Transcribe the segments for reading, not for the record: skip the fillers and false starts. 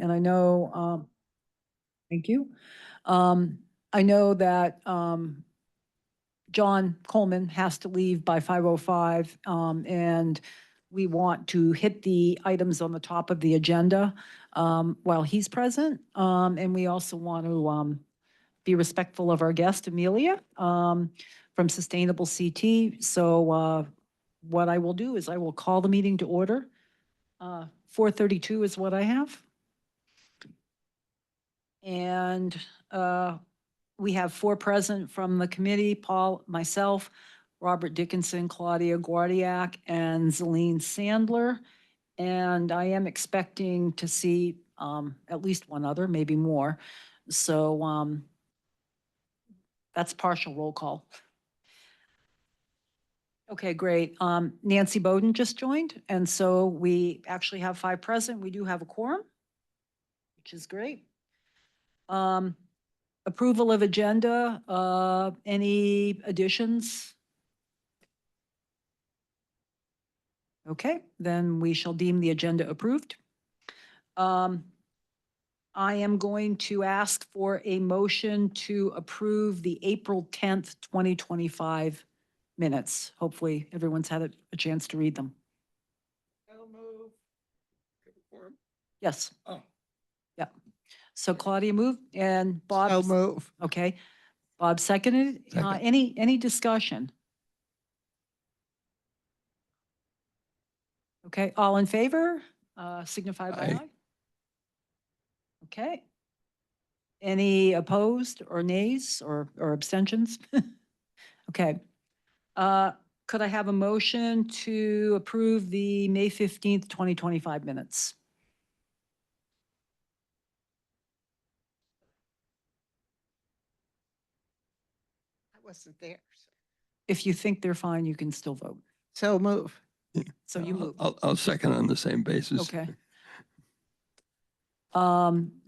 And I know, thank you. I know that John Coleman has to leave by 5:05, and we want to hit the items on the top of the agenda while he's present. And we also want to be respectful of our guest, Amelia, from Sustainable CT. So what I will do is I will call the meeting to order. 4:32 is what I have. And we have 4 present from the committee: Paul, myself, Robert Dickinson, Claudia Guardiak, and Zelene Sandler. And I am expecting to see at least one other, maybe more. So that's partial roll call. Okay, great. Nancy Bowden just joined, and so we actually have 5 present. We do have a quorum, which is great. Approval of agenda, any additions? Okay, then we shall deem the agenda approved. I am going to ask for a motion to approve the April 10th, 2025 minutes. Hopefully everyone's had a chance to read them. I'll move. Yes. Oh. Yeah. So Claudia moved and Bob. I'll move. Okay. Bob seconded. Second. Any discussion? Okay, all in favor, signify by aye. Okay. Any opposed or nays or abstentions? Okay. Could I have a motion to approve the May 15th, 2025 minutes? I wasn't there. If you think they're fine, you can still vote. So move. So you move. I'll second on the same basis. Okay.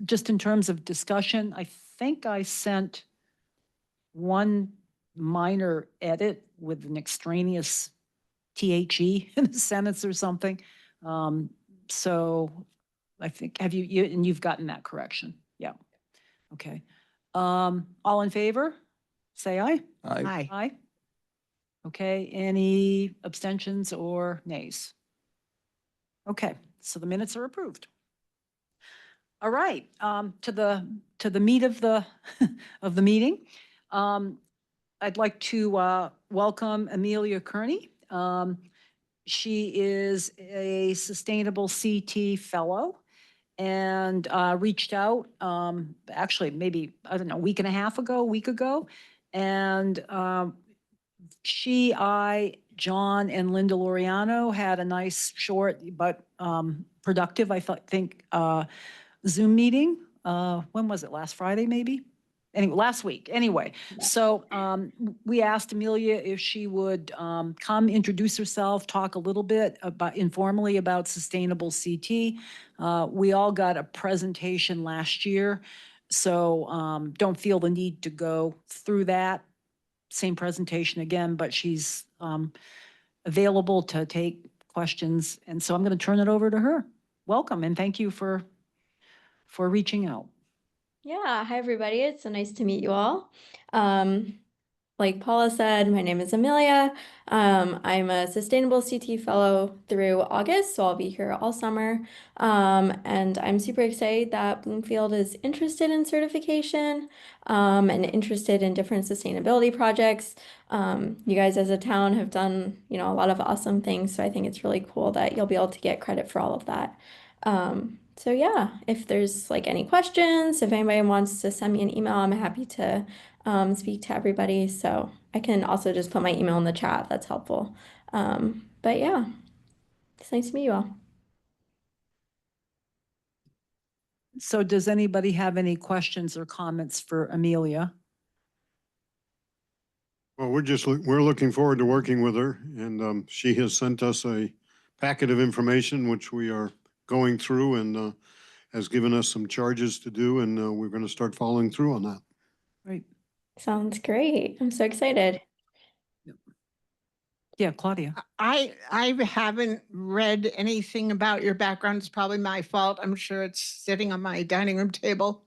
Just in terms of discussion, I think I sent one minor edit with an extraneous THE in a sentence or something. So I think, and you've gotten that correction? Yeah. Okay. All in favor? Say aye. Aye. Aye. Okay, any abstentions or nays? Okay, so the minutes are approved. All right, to the meat of the of the meeting. I'd like to welcome Amelia Kearney. She is a Sustainable CT Fellow and reached out actually maybe, I don't know, a week ago. And John and Linda Loriano had a nice, short, but productive, I think, Zoom meeting. When was it? Last Friday, maybe? Anyway, last week. Anyway, so we asked Amelia if she would come introduce herself, talk a little bit about informally about Sustainable CT. We all got a presentation last year, so don't feel the need to go through that same presentation again, but she's available to take questions. And so I'm going to turn it over to her. Welcome, and thank you for reaching out. Yeah, hi everybody. It's so nice to meet you all. Like Paula said, my name is Amelia. I'm a Sustainable CT Fellow through August, so I'll be here all summer. And I'm super excited that Bloomfield is interested in certification and interested in different sustainability projects. You guys as a town have done, a lot of awesome things, so I think it's really cool that you'll be able to get credit for all of that. So yeah, if there's any questions, if anybody wants to send me an email, I'm happy to speak to everybody. So I can also just put my email in the chat if that's helpful. But yeah, it's nice to meet you all. So does anybody have any questions or comments for Amelia? Well, we're looking forward to working with her, and she has sent us a packet of information which we are going through, and has given us some charges to do, and we're going to start following through on that. Right. Sounds great. I'm so excited. Yep. Yeah, Claudia. I haven't read anything about your background. It's probably my fault. I'm sure it's sitting on my dining room table.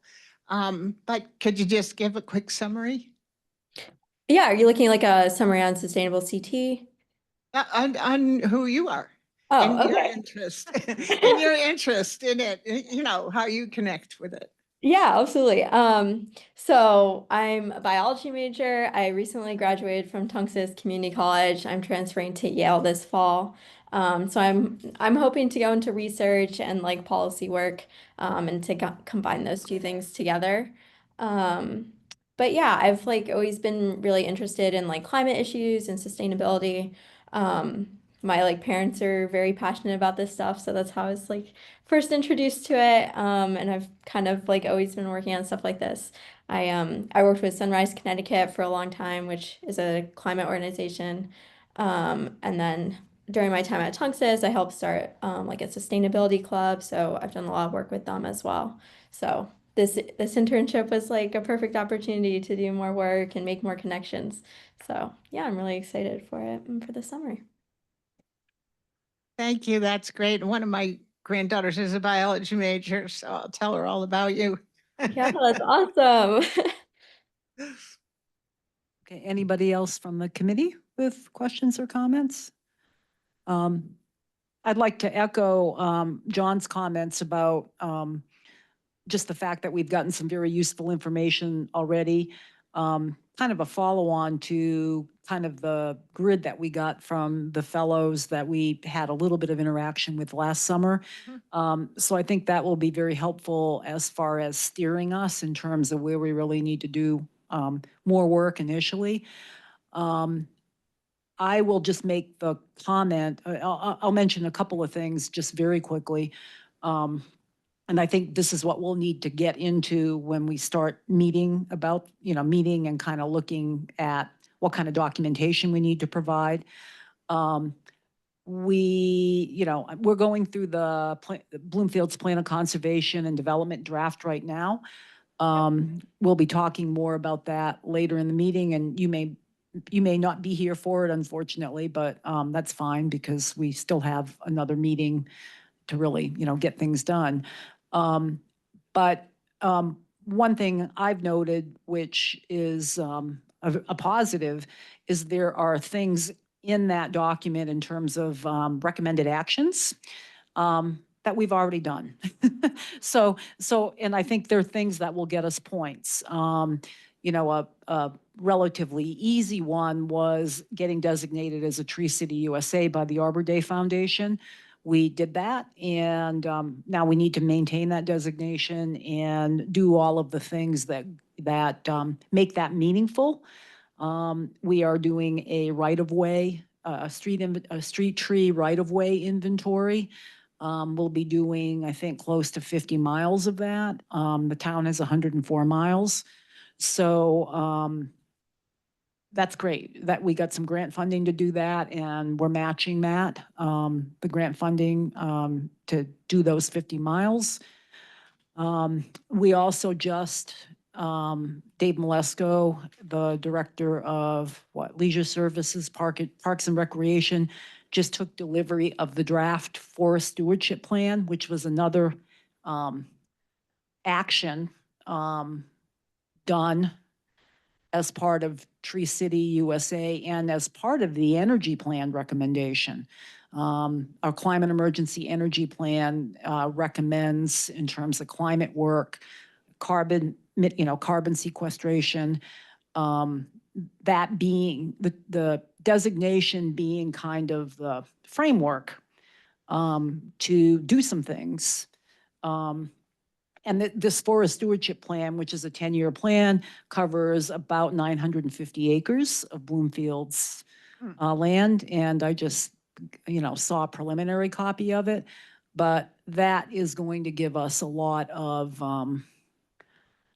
But could you just give a quick summary? Yeah, are you looking like a summary on sustainable CT? On who you are and Oh, your okay. interest and your interest in it, you know, how you connect with it. Yeah, absolutely. So I'm a biology major. I recently graduated from Tunxas Community College. I'm transferring to Yale this fall. So I'm hoping to go into research and like policy work, and to combine those two things together. Um, but yeah, I've like always been really interested in like climate issues and sustainability. My like parents are very passionate about this stuff, so that's how I was like first introduced to it, and I've kind of like always been working on stuff like this. I worked with Sunrise Connecticut for a long time, which is a climate organization. And then during my time at Tunxis, I helped start like a sustainability club, so I've done a lot of work with them as well. So this internship was like a perfect opportunity to do more work and make more connections. So yeah, I'm really excited for it and for the summer. Thank you. That's great. One of my granddaughters is a biology major, so I'll tell her all about you. Yeah, that's awesome. Okay, anybody else from the committee with questions or comments? I'd like to echo John's comments about just the fact that we've gotten some very useful information already. Kind of a follow-on to kind of the grid that we got from the fellows that we had a little bit of interaction with last summer. So I think that will be very helpful as far as steering us in terms of where we really need to do more work initially. I will just make the comment, I'll mention a couple of things just very quickly. And I think this is what we'll need to get into when we start meeting about, meeting and kind of looking at what kind of documentation we need to provide. We're going through the Bloomfield's Plan of Conservation and Development draft right now. We'll be talking more about that later in the meeting, and you may not be here for it, unfortunately, but that's fine because we still have another meeting to really, get things done. But one thing I've noted, which is a positive, is there are things in that document in terms of recommended actions that we've already done. So, and I think there are things that will get us points. A relatively easy one was getting designated as a Tree City USA by the Arbor Day Foundation. We did that, and now we need to maintain that designation and do all of the things that make that meaningful. We are doing a right-of-way, a street tree right-of-way inventory. We'll be doing, I think, close to 50 miles of that. The town has 104 miles. So that's great that we got some grant funding to do that, and we're matching that, the grant funding to do those 50 miles. We also just, Dave Malesko, the director of Leisure Services, Parks and Recreation, just took delivery of the draft forest stewardship plan, which was another action done as part of Tree City USA and as part of the energy plan recommendation. Our climate emergency energy plan recommends, in terms of climate work, carbon sequestration, that being the designation being kind of the framework to do some things. And this forest stewardship plan, which is a 10-year plan, covers about 950 acres of Bloomfield's land. And I just, saw a preliminary copy of it. But that is going to give us a lot of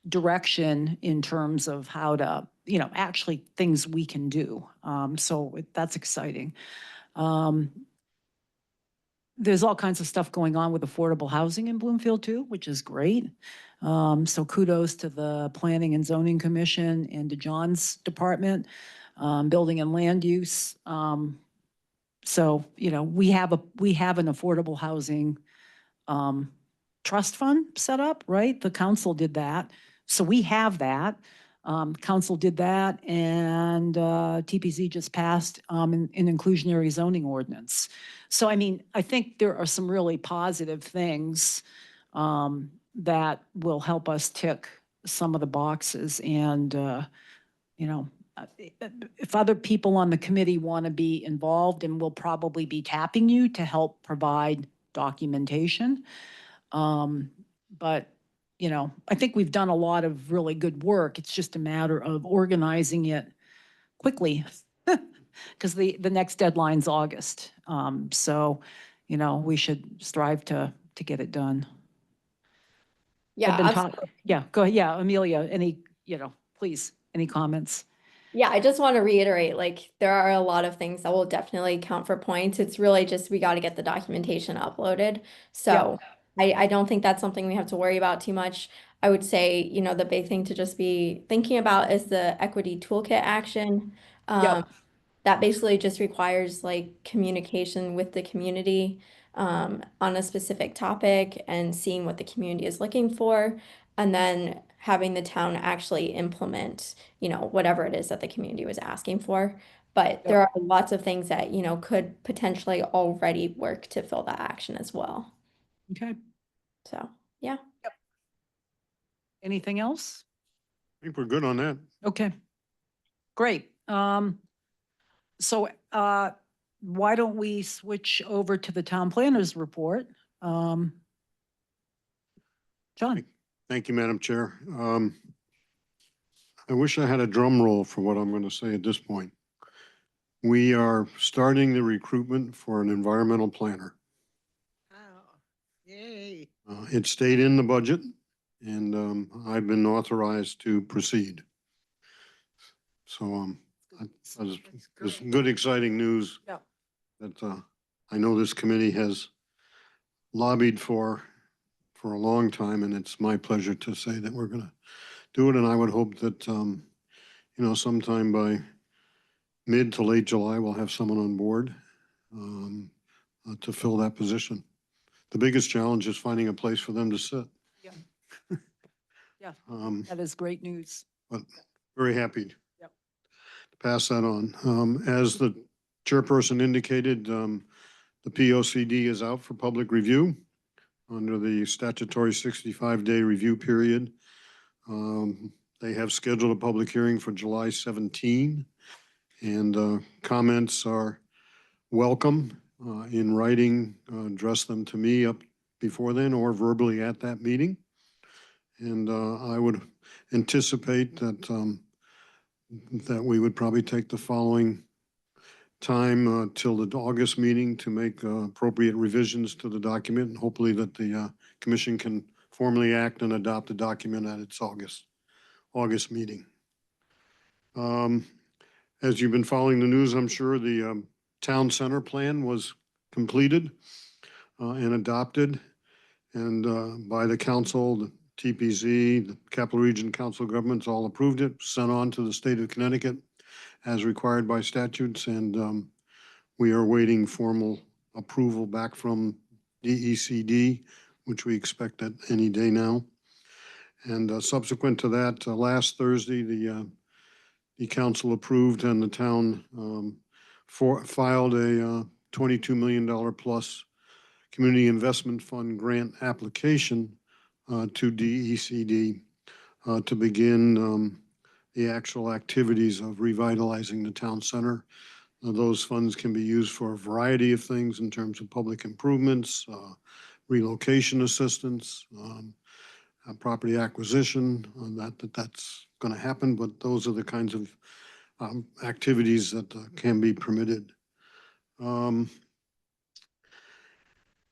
direction in terms of how to, actually things we can do. So that's exciting. There's all kinds of stuff going on with affordable housing in Bloomfield too, which is great. So kudos to the Planning and Zoning Commission and to John's department, Building and Land Use. So, we have an affordable housing trust fund set up, right? The council did that. So we have that. Council did that, and TPZ just passed an inclusionary zoning ordinance. So, I mean, I think there are some really positive things that will help us tick some of the boxes. And, if other people on the committee want to be involved, and we'll probably be tapping you to help provide documentation. But, I think we've done a lot of really good work. It's just a matter of organizing it quickly. Because the next deadline's August. So, we should strive to get it done. Yeah, I've been absolutely. Yeah, go ahead. Yeah, Amelia, please, any comments? Yeah, I just want to reiterate, like, there are a lot of things that will definitely count for points. It's really just we got to get the documentation uploaded. So I don't think that's something we have to worry about too much. I would say, the big thing to just be thinking about is the equity toolkit action. Yep. That basically just requires like communication with the community on a specific topic and seeing what the community is looking for, and then having the town actually implement, whatever it is that the community was asking for. But there are lots of things that, could potentially already work to fill that action as well. Okay. So, yeah. Anything else? I think we're good on that. Okay. Great. So why don't we switch over to the town planner's report? John? Thank you, Madam Chair. I wish I had a drum roll for what I'm going to say at this point. We are starting the recruitment for an environmental planner. Oh, yay. It stayed in the budget, and I've been authorized to proceed. So there's good, exciting news Yeah. that I know this committee has lobbied for a long time, and it's my pleasure to say that we're going to do it. And I would hope that, sometime by mid to late July, we'll have someone on board to fill that position. The biggest challenge is finding a place for them to sit. Yeah. Yeah. Um, That is great news. but very happy Yep. to pass that on. As the chairperson indicated, the POCD is out for public review under the statutory 65-day review period. They have scheduled a public hearing for July 17, and comments are welcome in writing. Address them to me up before then or verbally at that meeting. And I would anticipate that that we would probably take the following time till the August meeting to make appropriate revisions to the document, and hopefully that the commission can formally act and adopt the document at its August meeting. As you've been following the news, I'm sure the town center plan was completed and adopted, and by the council, the TPZ, the Capital Region Council of Governments all approved it, sent on to the state of Connecticut as required by statutes, and we are waiting formal approval back from DECD, which we expect at any day now. And subsequent to that, last Thursday, the council approved and the town filed a $22 million plus community investment fund grant application to DECD to begin the actual activities of revitalizing the town center. Those funds can be used for a variety of things in terms of public improvements, relocation assistance, property acquisition. That's going to happen, but those are the kinds of activities that can be permitted.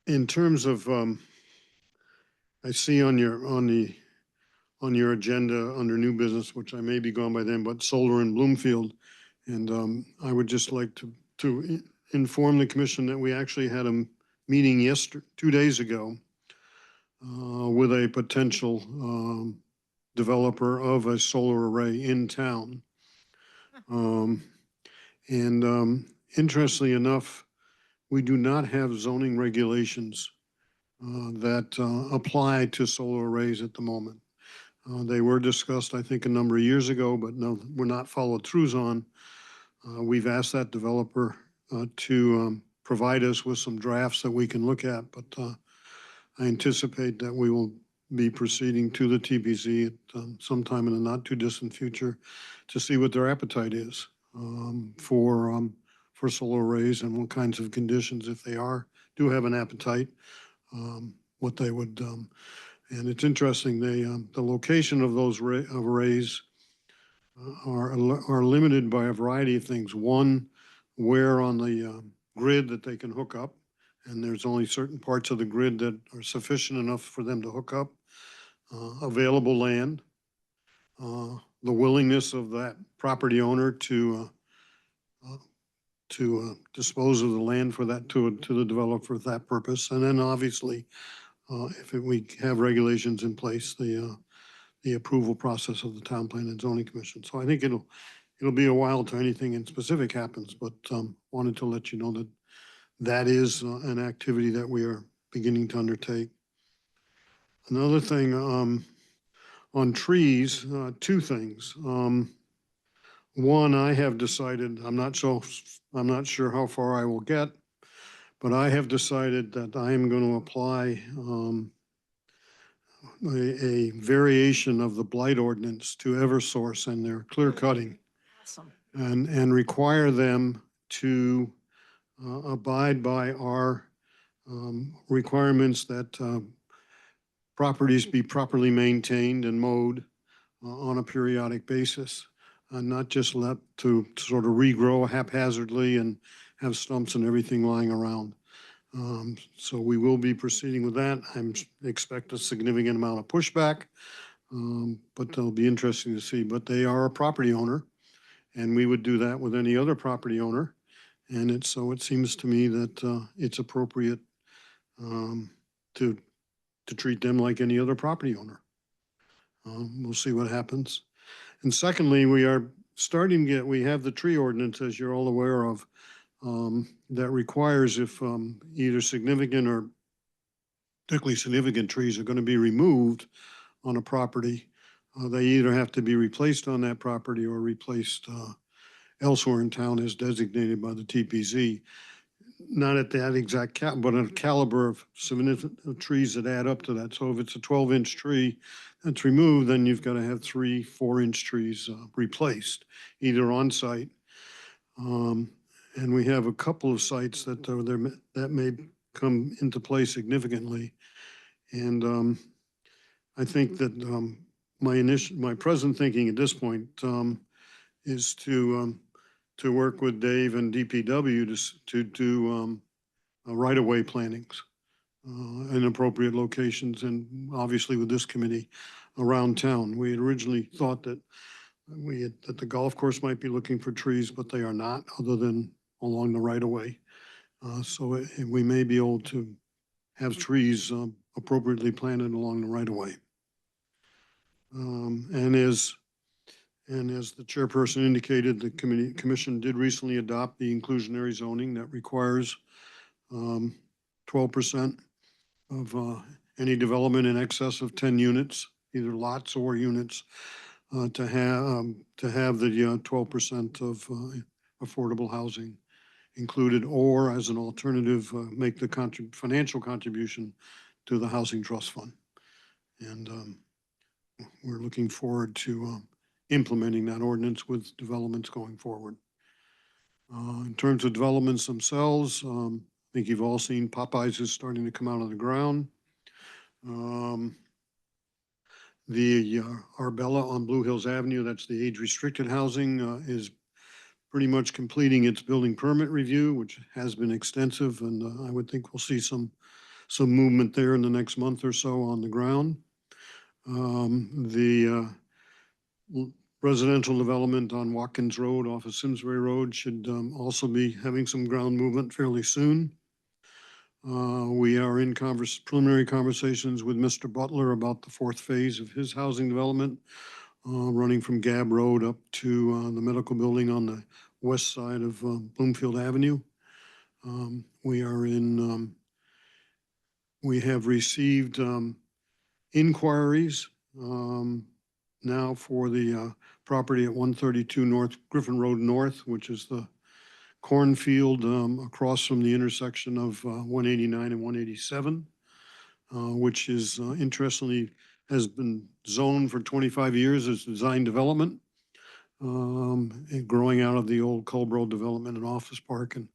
In terms of, I see on your agenda under new business, which I may be gone by then, but solar in Bloomfield. And I would just like to inform the commission that we actually had a meeting 2 days ago with a potential developer of a solar array in town. And interestingly enough, we do not have zoning regulations that apply to solar arrays at the moment. They were discussed, I think, a number of years ago, but no, were not followed throughs on. We've asked that developer to provide us with some drafts that we can look at, but I anticipate that we will be proceeding to the TPC at sometime in the not too distant future to see what their appetite is for solar arrays and what kinds of conditions, if they do have an appetite, what they would. And it's interesting, the location of those arrays are limited by a variety of things. One, where on the grid that they can hook up, and there's only certain parts of the grid that are sufficient enough for them to hook up. Available land, the willingness of that property owner to dispose of the land for that to the developer for that purpose, and then obviously, we have regulations in place, the approval process of the Town Plan and Zoning Commission. So I think it'll be a while till anything in specific happens, but wanted to let you know that that is an activity that we are beginning to undertake. Another thing on trees, two things. One, I have decided, I'm not sure how far I will get, but I have decided that I am going to apply a variation of the blight ordinance to Eversource and their clear cutting Awesome. and require them to abide by our requirements that properties be properly maintained and mowed on a periodic basis, not just let to sort of regrow haphazardly and have stumps and everything lying around. So we will be proceeding with that. Expect a significant amount of pushback, but it'll be interesting to see. But they are a property owner, and we would do that with any other property owner. And it seems to me that it's appropriate to treat them like any other property owner. We'll see what happens. And secondly, we are starting to we have the tree ordinance, as you're all aware of, that requires if either significant or particularly significant trees are going to be removed on a property, they either have to be replaced on that property or replaced elsewhere in town as designated by the TPZ. Not at that exact but a caliber of significant trees that add up to that. So if it's a 12-inch tree that's removed, then you've got to have 3 4-inch trees replaced, either on site. And we have a couple of sites that are there that may come into play significantly. And I think that my present thinking at this point is to work with Dave and DPW to do right-of-way plannings in appropriate locations, and obviously with this committee around town. We had originally thought that that the golf course might be looking for trees, but they are not, other than along the right-of-way. So we may be able to have trees appropriately planted along the right-of-way. And as the chairperson indicated, the commission did recently adopt the inclusionary zoning that requires 12% of any development in excess of 10 units, either lots or units, to have the 12% of affordable housing included, or as an alternative, make the financial contribution to the Housing Trust Fund. And we're looking forward to implementing that ordinance with developments going forward. In terms of developments themselves, I think you've all seen Popeyes is starting to come out of the ground. The Arbella on Blue Hills Avenue, that's the age-restricted housing, is pretty much completing its building permit review, which has been extensive, and I would think we'll see some movement there in the next month or so on the ground. The residential development on Watkins Road off of Simsbury Road should also be having some ground movement fairly soon. We are in preliminary conversations with Mr. Butler about the 4th phase of his housing development, running from Gab Road up to the medical building on the west side of Bloomfield Avenue. We are in, we have received inquiries now for the property at 132 North Griffin Road North, which is the cornfield across from the intersection of 189 and 187, which is interestingly has been zoned for 25 years as design development, and growing out of the old Culbro development and office park, and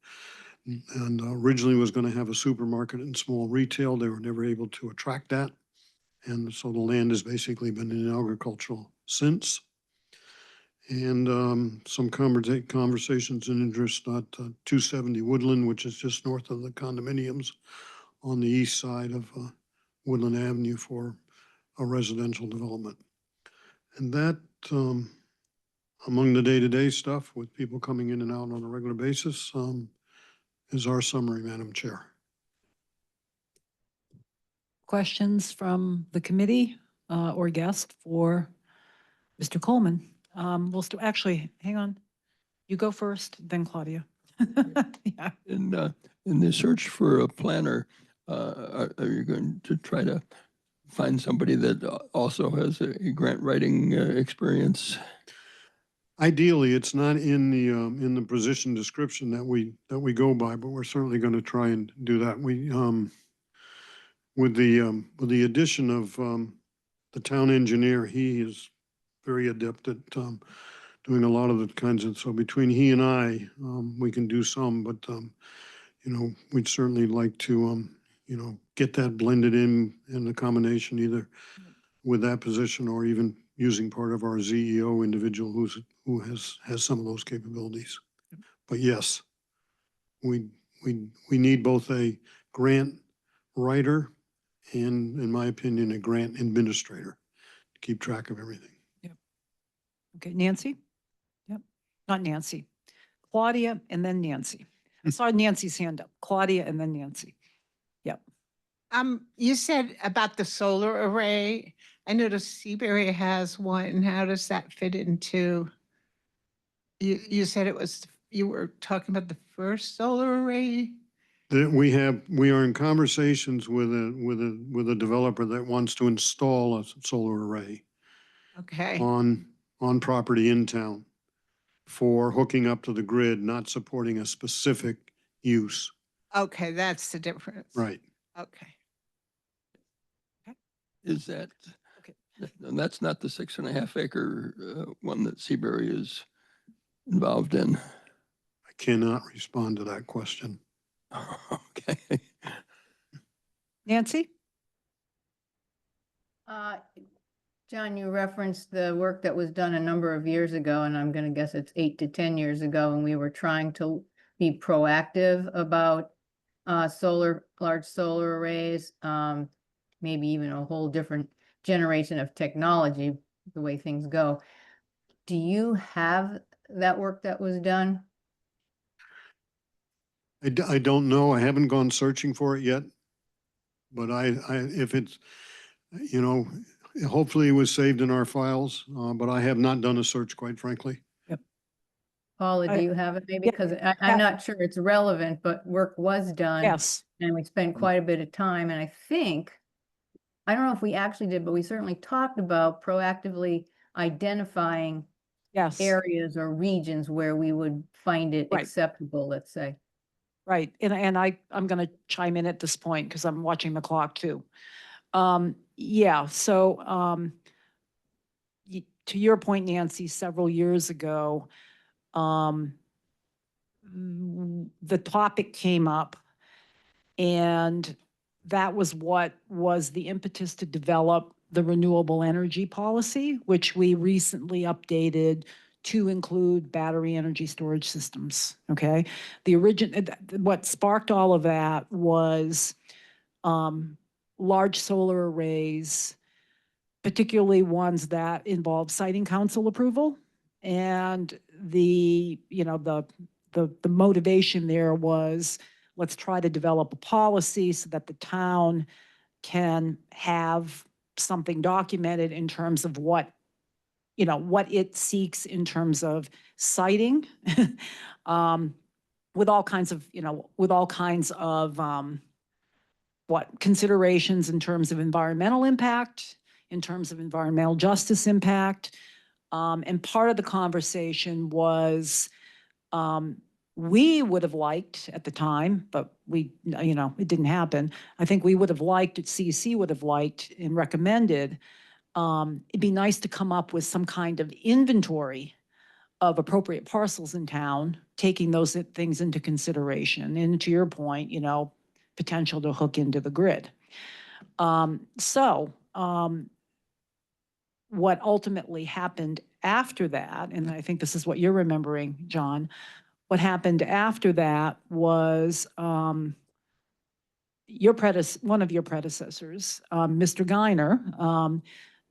originally was going to have a supermarket and small retail. They were never able to attract that. And so the land has basically been in agricultural since. And some conversations and interest at 270 Woodland, which is just north of the condominiums on the east side of Woodland Avenue for a residential development. And that, among the day-to-day stuff with people coming in and out on a regular basis, is our summary, Madam Chair. Questions from the committee or guest for Mr. Coleman? Actually, hang on. You go first, then Claudia. Yeah. In the search for a planner, are you going to try to find somebody that also has a grant writing experience? Ideally, it's not in the position description that we go by, but we're certainly going to try and do that. We with the addition of the town engineer, he is very adept at doing a lot of the kinds of, so between he and I, we can do some, but you know, we'd certainly like to you know, get that blended in the combination either with that position or even using part of our ZEO individual who has some of those capabilities. But yes, we need both a grant writer and, in my opinion, a grant administrator to keep track of everything. Okay, Nancy? Yep, not Nancy. Claudia and then Nancy. I saw Nancy's hand up. Claudia and then Nancy. Yep. You said about the solar array. I noticed Seabury has one. How does that fit into? You said it was, you were talking about the first solar array? That we are in conversations with a developer that wants to install a solar array Okay, on property in town for hooking up to the grid, not supporting a specific use. okay, that's the difference. Right. Okay. Is that, Okay. and that's not the 6.5 acre one that Seabury is involved in? I cannot respond to that question. Okay. Nancy? John, you referenced the work that was done a number of years ago, and I'm going to guess it's 8 to 10 years ago, and we were trying to be proactive about large solar arrays, maybe even a whole different generation of technology, the way things go. Do you have that work that was done? I don't know. I haven't gone searching for it yet. But if it's, you know, hopefully it was saved in our files, but I have not done a search, quite frankly. Paula, I- do you have it maybe? yeah, Because yeah. I'm not sure it's relevant, but work was done. Yes. And we spent quite a bit of time, and I think, I don't know if we actually did, but we certainly talked about proactively identifying Yes. areas or regions where we would find it Right. acceptable, let's say. Right. And I'm going to chime in at this point because I'm watching the clock too. Yeah. So to your point, Nancy, several years ago, the topic came up, and that was what was the impetus to develop the renewable energy policy, which we recently updated to include battery energy storage systems. Okay. What sparked all of that was large solar arrays, particularly ones that involve siting council approval. And the motivation there was, let's try to develop a policy so that the town can have something documented in terms of what it seeks in terms of siting. with all kinds of, with all kinds of, considerations in terms of environmental impact, in terms of environmental justice impact. And part of the conversation was, we would have liked at the time, but it didn't happen. I think we would have liked, CC would have liked and recommended, it'd be nice to come up with some kind of inventory of appropriate parcels in town, taking those things into consideration. And to your point, potential to hook into the grid. What ultimately happened after that, and I think this is what you're remembering, John, what happened after that was one of your predecessors, Mr. Geiner.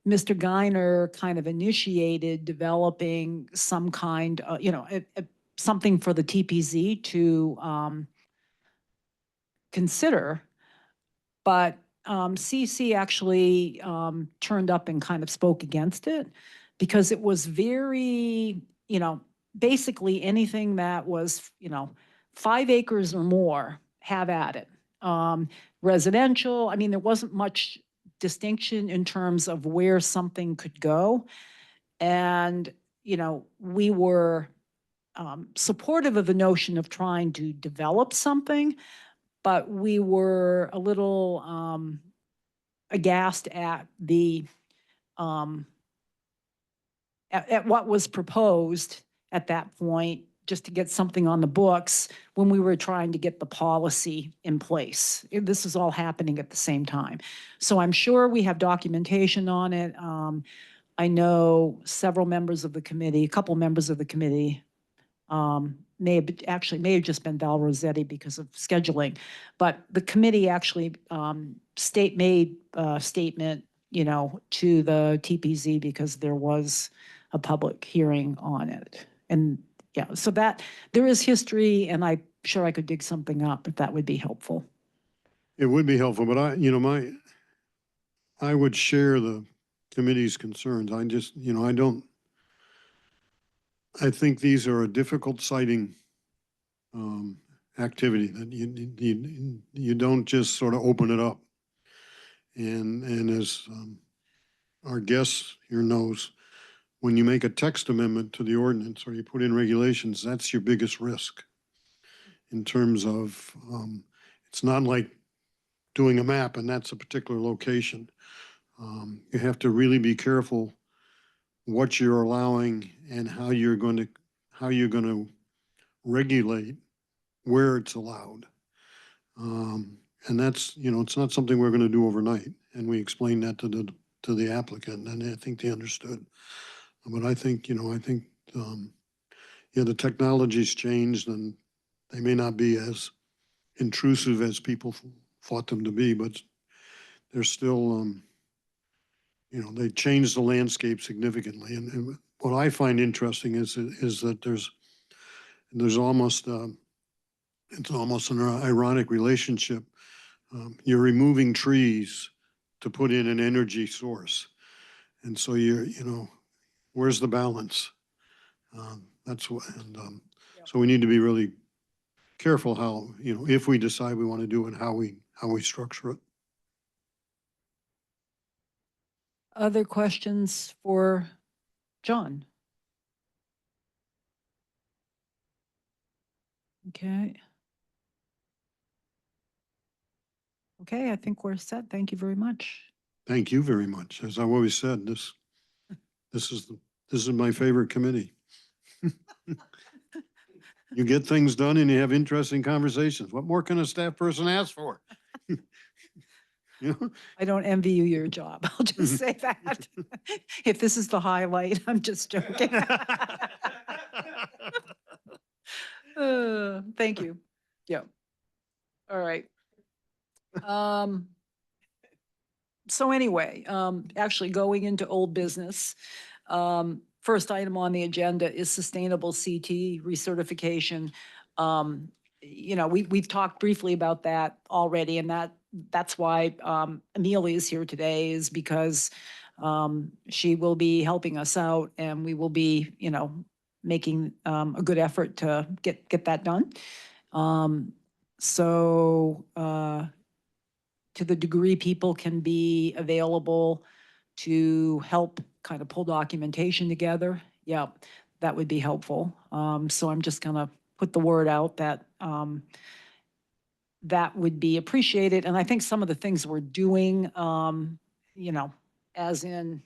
Mr. Geiner kind of initiated developing some kind of, something for the TPZ to consider. But CC actually turned up and kind of spoke against it because it was very, basically anything that was, 5 acres or more, have at it. Residential, I mean, there wasn't much distinction in terms of where something could go. And, we were supportive of the notion of trying to develop something, but we were a little aghast at the at what was proposed at that point, just to get something on the books when we were trying to get the policy in place. This is all happening at the same time. So I'm sure we have documentation on it. I know several members of the committee, a couple members of the committee, may have just been Val Rossetti because of scheduling, but the committee actually made a statement, to the TPZ because there was a public hearing on it. And yeah, so that there is history, and I'm sure I could dig something up if that would be helpful. It would be helpful, but I would share the committee's concerns. I think these are a difficult siting activity that you don't just sort of open it up. And as our guest here knows, when you make a text amendment to the ordinance or you put in regulations, that's your biggest risk in terms of, it's not like doing a map and that's a particular location. You have to really be careful what you're allowing and how you're going to regulate where it's allowed. And that's, it's not something we're going to do overnight. And we explained that to the applicant, and I think they understood. But I think, the technology's changed, and they may not be as intrusive as people thought them to be, but they're still, they changed the landscape significantly. And what I find interesting is that there's almost, it's almost an ironic relationship. You're removing trees to put in an energy source. And so where's the balance? That's what, and so we need to be really careful how, if we decide we want to do it, how we structure it. Other questions for John? Okay. Okay, I think we're set. Thank you very much. Thank you very much. As I've always said, this is my favorite committee. You get things done and you have interesting conversations. What more can a staff person ask for? I don't envy you your job. I'll just say that. If this is the highlight, I'm just joking. Thank you. Yeah. All right. So anyway, actually going into old business, first item on the agenda is sustainable CT recertification. We've talked briefly about that already, and that's why Amelia is here today, is because she will be helping us out, and we will be, making a good effort to get that done. So to the degree people can be available to help kind of pull documentation together, yeah, that would be helpful. So I'm just gonna put the word out that that would be appreciated. And I think some of the things we're doing, you know, as in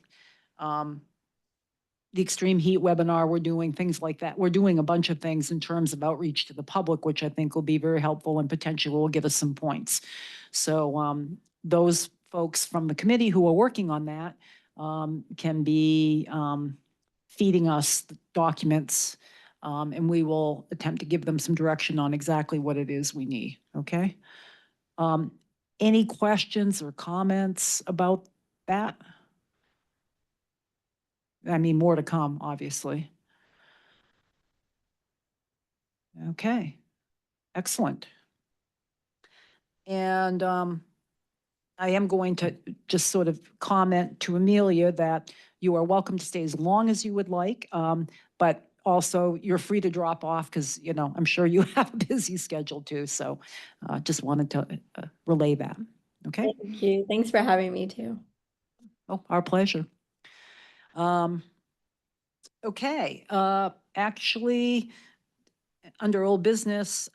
the extreme heat webinar, we're doing things like that. We're doing a bunch of things in terms of outreach to the public, which I think will be very helpful and potentially will give us some points. So those folks from the committee who are working on that can be feeding us the documents, and we will attempt to give them some direction on exactly what it is we need, okay? Any questions or comments about that? I mean, more to come, obviously. Okay, excellent. And I am going to just sort of comment to Amelia that you are welcome to stay as long as you would like, but also you're free to drop off because, you know, I'm sure you have a busy schedule too. So just wanted to relay that. Okay. Thank you. Thanks for having me too. Oh, our pleasure. Okay, actually, under old business,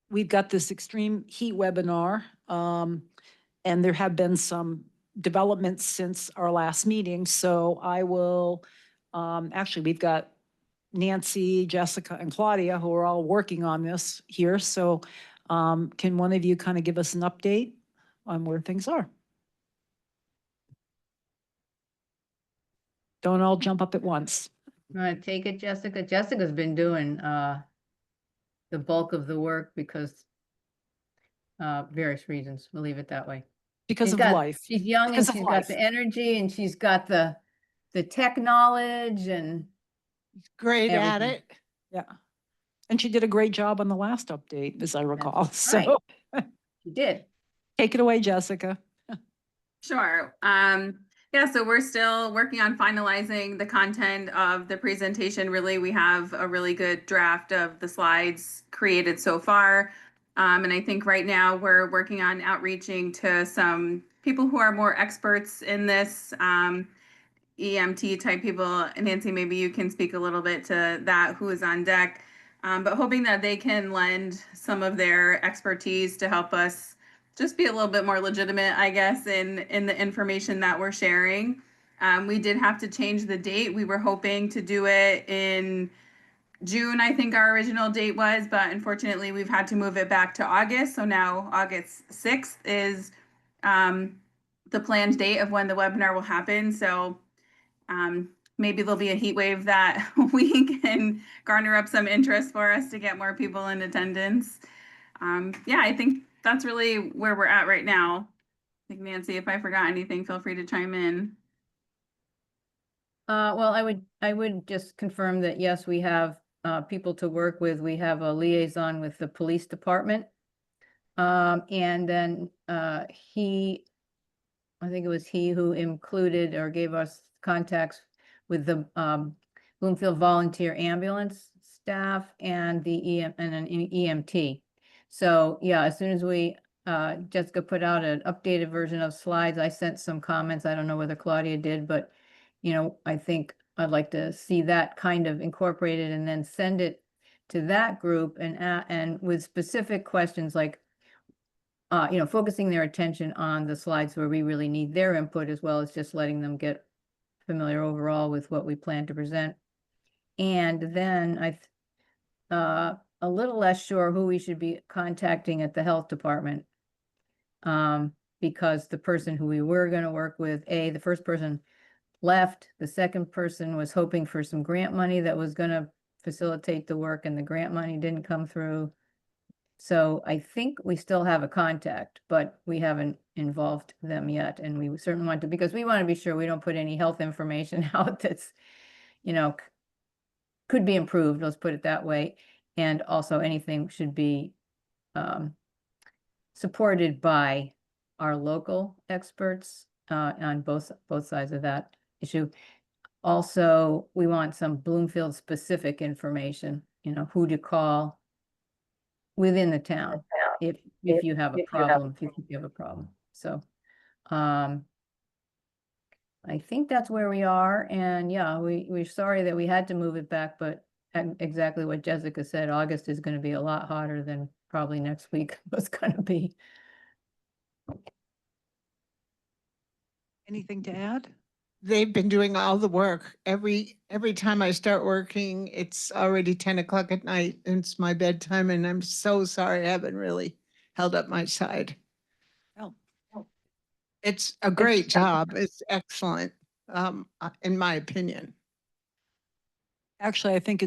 we've got this extreme heat webinar, and there have been some developments since our last meeting. So I will, actually, we've got Nancy, Jessica, and Claudia who are all working on this here. So can one of you kind of give us an update on where things are? Don't all jump up at once. Take it, Jessica. Jessica's been doing the bulk of the work because various reasons. We'll leave it that way. Because She's of got- life. She's young and Because of she's life. got the energy and she's got the tech knowledge and Great at Everything. it. Yeah. And she did a great job on the last update, as I recall. right. So she did. take it away, Jessica. Sure. Yeah, so we're still working on finalizing the content of the presentation. Really, we have a really good draft of the slides created so far. And I think right now we're working on outreaching to some people who are more experts in this, EMT type people. Nancy, maybe you can speak a little bit to that, who is on deck. But hoping that they can lend some of their expertise to help us just be a little bit more legitimate, I guess, in the information that we're sharing. We did have to change the date. We were hoping to do it in June, I think our original date was, but unfortunately we've had to move it back to August. So now August 6th is the planned date of when the webinar will happen. So maybe there'll be a heat wave that we can garner up some interest for us to get more people in attendance. Yeah, I think that's really where we're at right now. I think Nancy, if I forgot anything, feel free to chime in. Well, I would just confirm that, yes, we have people to work with. We have a liaison with the police department. And then I think it was he who included or gave us contacts with the Bloomfield volunteer ambulance staff and the and an EMT. So yeah, as soon as we Jessica put out an updated version of slides, I sent some comments. I don't know whether Claudia did, but you know, I think I'd like to see that kind of incorporated and then send it to that group and with specific questions like you know, focusing their attention on the slides where we really need their input as well as just letting them get familiar overall with what we plan to present. And then a little less sure who we should be contacting at the health department. Because the person who we were going to work with, the first person left, the second person was hoping for some grant money that was going to facilitate the work and the grant money didn't come through. So I think we still have a contact, but we haven't involved them yet. And we certainly want to, because we want to be sure we don't put any health information out that's, you know, could be improved, let's put it that way. And also anything should be supported by our local experts on both sides of that issue. Also, we want some Bloomfield specific information, you know, who to call, within the town, if you have a problem, if you have a problem. So, I think that's where we are, and yeah, we're sorry that we had to move it back, but exactly what Jessica said, August is gonna be a lot hotter than probably next week was gonna be. Anything to add? They've been doing all the work. Every time I start working, it's already 10 o'clock at night and it's my bedtime, and I'm so sorry I haven't really held up my side. Oh, It's a great job. It's excellent, in my opinion. actually, I think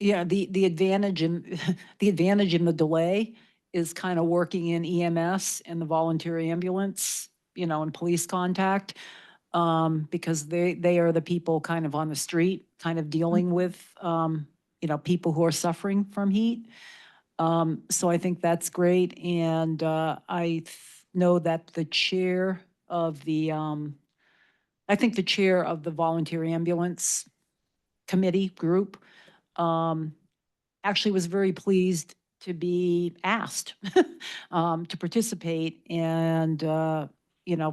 yeah, the advantage in, the advantage in the delay is kind of working in EMS and the voluntary ambulance, and police contact. Because they are the people kind of on the street, kind of dealing with, people who are suffering from heat. So I think that's great. And know that the chair of I think the chair of the volunteer ambulance committee group, actually was very pleased to be asked to participate, and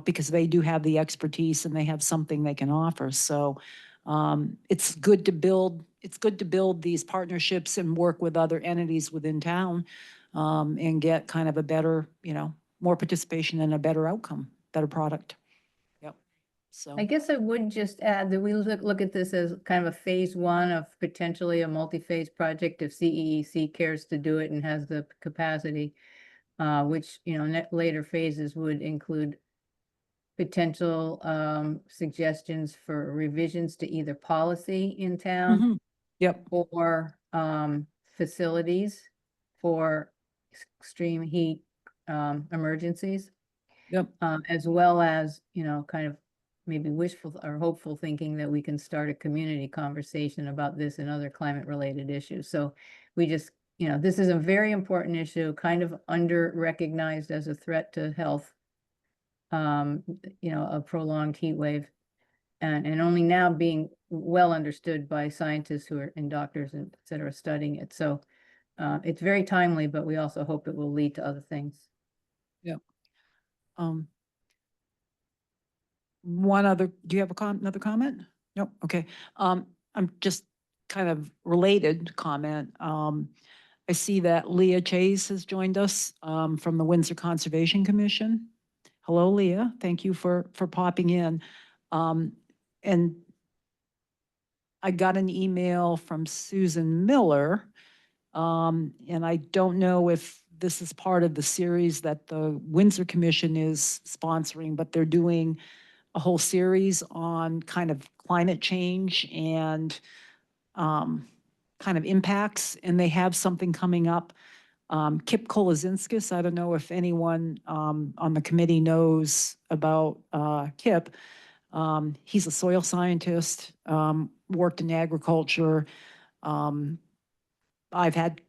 because they do have the expertise and they have something they can offer. So it's good to build these partnerships and work with other entities within town, and get kind of a better, more participation and a better outcome, better product. Yep. So I guess I would just add that we look at this as kind of a phase one of potentially a multi-phase project if CEEC cares to do it and has the capacity, which, later phases would include potential suggestions for revisions to either policy in town mhm. Yep. or facilities for extreme heat emergencies. Yep. As well as, kind of maybe wishful or hopeful thinking that we can start a community conversation about this and other climate related issues. So we just, this is a very important issue, kind of under recognized as a threat to health, a prolonged heat wave, and only now being well understood by scientists who are and doctors and et cetera studying it. So it's very timely, but we also hope it will lead to other things. Yep. One other, do you have another comment? Nope, okay. I'm just kind of related comment. I see that Leah Chase has joined us, from the Windsor Conservation Commission. Hello, Leah, thank you for popping in. And I got an email from Susan Miller, and I don't know if this is part of the series that the Windsor Commission is sponsoring, but they're doing a whole series on kind of climate change and kind of impacts, and they have something coming up. Kip Kolazinskis, I don't know if anyone on the committee knows about Kip. He's a soil scientist, worked in agriculture. I've had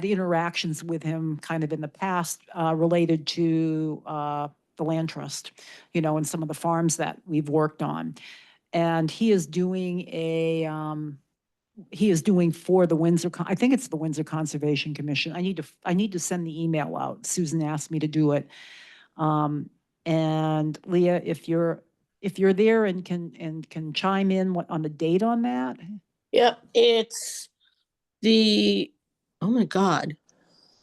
interactions with him kind of in the past, related to the land trust, and some of the farms that we've worked on. And he is doing for the Windsor, I think it's the Windsor Conservation Commission. I need to send the email out. Susan asked me to do it. And Leah, if you're there and can chime in on the date on that. Yep, it's oh my God.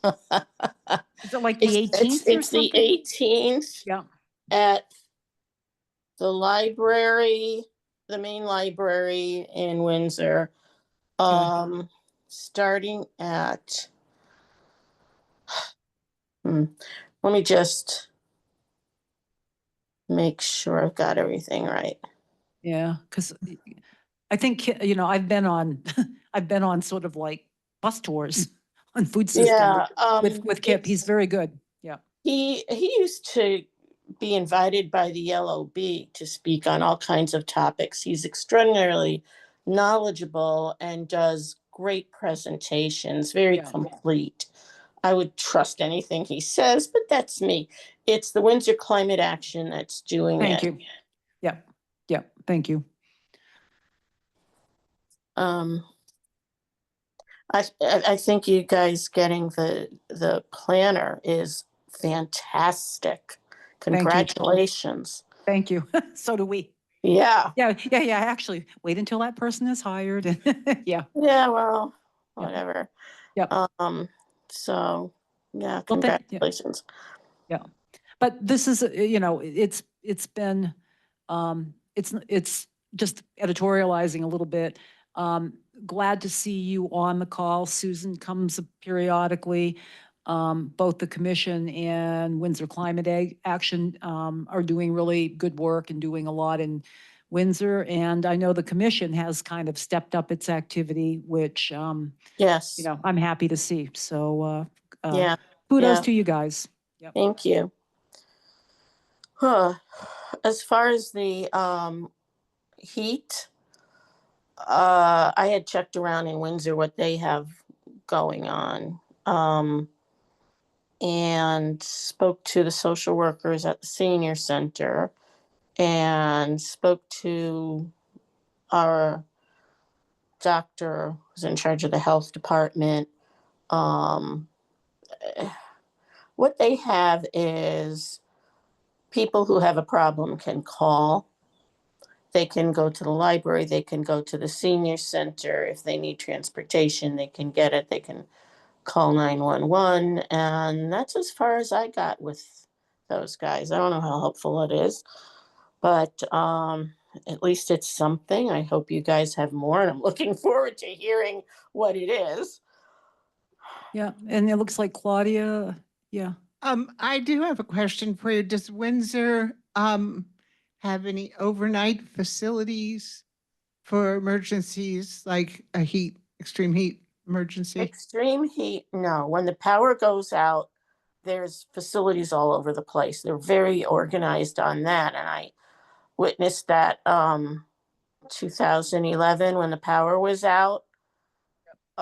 Is it like the 18th or It's the something? 18th Yeah. at the library, the main library in Windsor. Starting at, let me just make sure I've got everything right. Yeah, because I think, I've been on sort of like bus tours on food system Yeah, with Kip. He's very good. Yeah. He used to be invited by the Yellow Bee to speak on all kinds of topics. He's extraordinarily knowledgeable and does great presentations, very Yeah. complete. I would trust anything he says, but that's me. It's the Windsor Climate Action that's doing Thank it. you. Yeah. Yeah. Thank you. I think you guys getting the planner is fantastic. Thank you. Congratulations. Thank you. So do we. Yeah. Yeah, actually, wait until that person is hired and, yeah. Yeah, well, Yeah. whatever. Yep. So yeah, Well, yeah. congratulations. Yeah. But this is, it's been, it's just editorializing a little bit. Glad to see you on the call. Susan comes periodically. Both the commission and Windsor Climate Action are doing really good work and doing a lot in Windsor. And I know the commission has kind of stepped up its activity, which, Yes. I'm happy to see. So Yeah. kudos Yeah. to you guys. Yep. Thank you. Huh. As far as the heat, I had checked around in Windsor what they have going on. And spoke to the social workers at the senior center and spoke to our doctor who's in charge of the health department. Um, what they have is people who have a problem can call. They can go to the library. They can go to the senior center. If they need transportation, they can get it. They can call 911. And that's as far as I got with those guys. I don't know how helpful it is, but at least it's something. I hope you guys have more, and I'm looking forward to hearing what it is. Yeah, and it looks like Claudia, yeah. I do have a question for you. Does Windsor have any overnight facilities for emergencies like a extreme heat emergency? Extreme heat, no. When the power goes out, there's facilities all over the place. They're very organized on that. And I witnessed that 2011 when the power was out.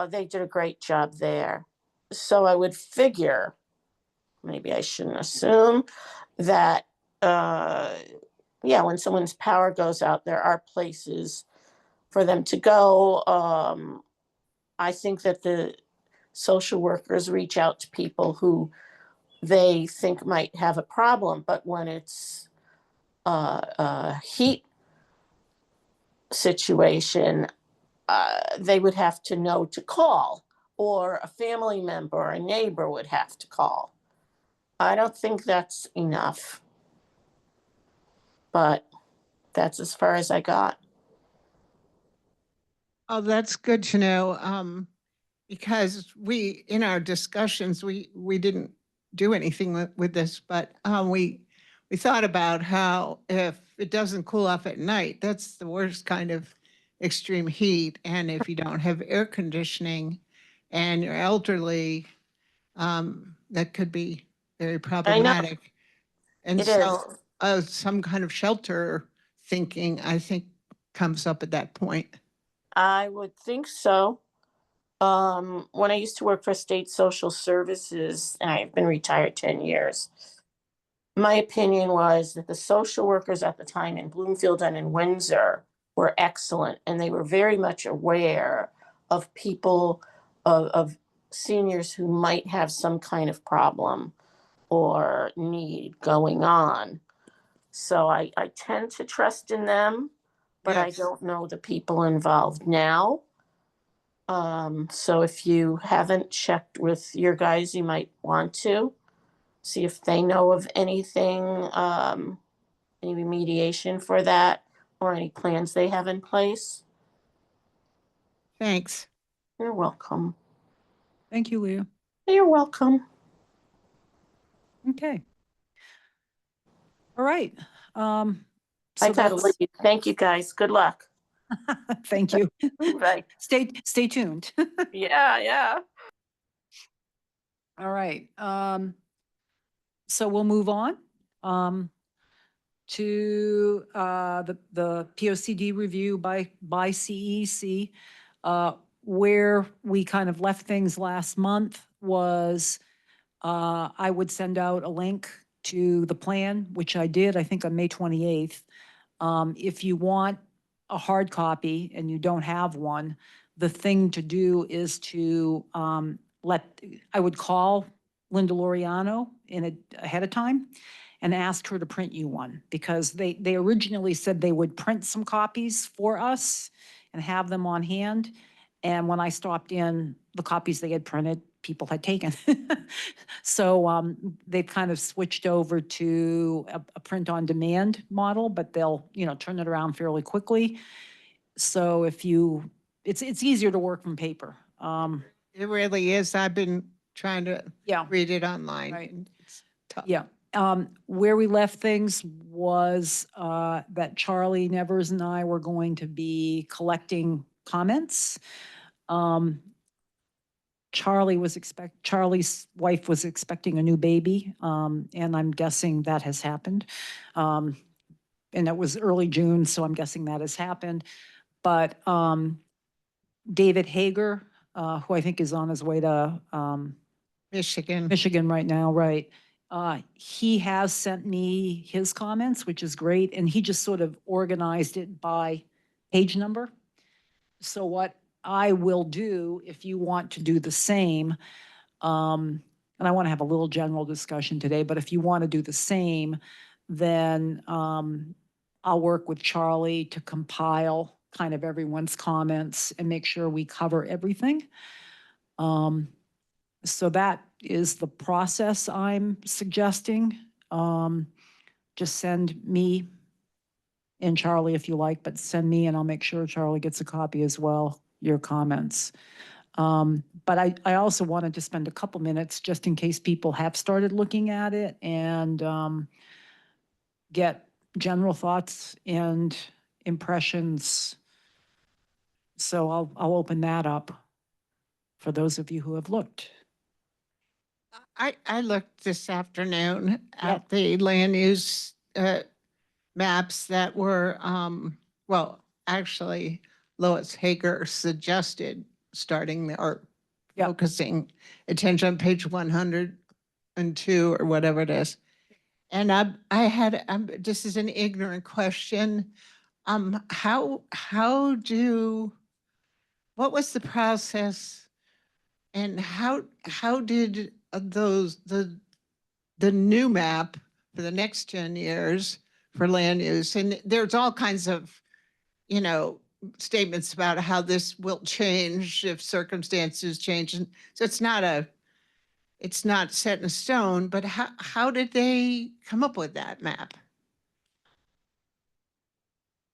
They did a great job there. So I would figure, maybe I shouldn't assume, that yeah, when someone's power goes out, there are places for them to go. I think that the social workers reach out to people who they think might have a problem, but when it's a heat situation, they would have to know to call, or a family member or a neighbor would have to call. I don't think that's enough, but that's as far as I got. Oh, that's good to know. Because in our discussions, we didn't do anything with this, but we thought about how if it doesn't cool off at night, that's the worst kind of extreme heat. And if you don't have air conditioning and you're elderly, that could be very problematic. And It is. so some kind of shelter thinking, I think, comes up at that point. I would think so. When I used to work for state social services, and I've been retired 10 years, my opinion was that the social workers at the time in Bloomfield and in Windsor were excellent, and they were very much aware of people, of seniors who might have some kind of problem or need going on. So I tend to trust in them, but I Yes. don't know the people involved now. So if you haven't checked with your guys, you might want to see if they know of anything, any remediation for that, or any plans they have in place. Thanks. You're welcome. Thank you, Leah. You're welcome. Okay. All right. I So gotta that's, leave. Thank you, guys. Good luck. thank you. Bye. Stay tuned. Yeah. All right. So we'll move on to the POCD review by CEC. Where we kind of left things last month was I would send out a link to the plan, which I did, I think on May 28th. If you want a hard copy and you don't have one, the thing to do is to I would call Linda Loriano ahead of time and ask her to print you one, because they originally said they would print some copies for us and have them on hand. And when I stopped in, the copies they had printed, people had taken. So they've kind of switched over to a print-on-demand model, but they'll, turn it around fairly quickly. So it's easier to work from paper. It really is. I've been trying to Yeah. read it online. Right. and it's tough. Yeah. Where we left things was that Charlie Nevers and I were going to be collecting comments. Charlie's wife was expecting a new baby, and I'm guessing that has happened. And it was early June, so I'm guessing that has happened. But David Hager, who I think is on his way to Michigan right now, right? He has sent me his comments, which is great, and he just sort of organized it by page number. So what I will do, if you want to do the same, and I want to have a little general discussion today, but if you want to do the same, then I'll work with Charlie to compile kind of everyone's comments and make sure we cover everything. So that is the process I'm suggesting. Just send me and Charlie if you like, but send me and I'll make sure Charlie gets a copy as well, your comments. But I also wanted to spend a couple minutes just in case people have started looking at it and get general thoughts and impressions. So I'll open that up for those of you who have looked. I looked this afternoon Yep. at the land use maps that were, well, actually, Lois Hager suggested starting or Yep. focusing attention on page 102 or whatever it is. And this is an ignorant question. What was the process and how did the new map for the next 10 years for land use, and there's all kinds of, statements about how this will change if circumstances change. And so it's not set in stone, but how did they come up with that map?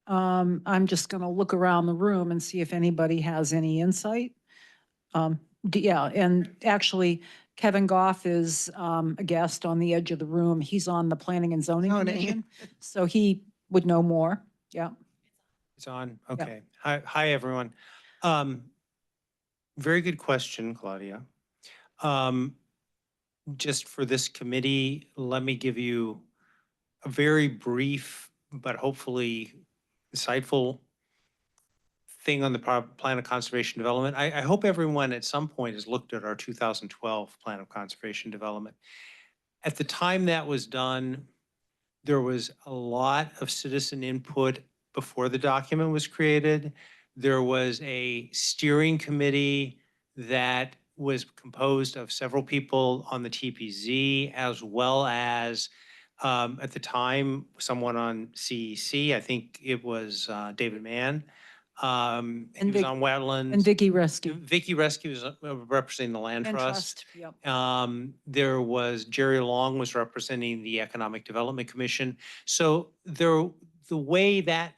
I'm just going to look around the room and see if anybody has any insight. Yeah, and actually, Kevin Goff is a guest on the edge of the room. He's on the Planning and Zoning Zoning. Commission, so he would know more. Yeah. It's on. Okay. Hi, everyone. Very good question, Claudia. Just for this committee, let me give you a very brief, but hopefully insightful thing on the plan of conservation development. I hope everyone at some point has looked at our 2012 plan of conservation development. At the time that was done, there was a lot of citizen input before the document was created. There was a steering committee that was composed of several people on the TPZ, as well as at the time, someone on CEC. I think it was David Mann. He was on wetlands. And Vicky Rescue. Vicky Rescue was representing the Land And Trust. Yep. There was Jerry Long was representing the Economic Development Commission. So the way that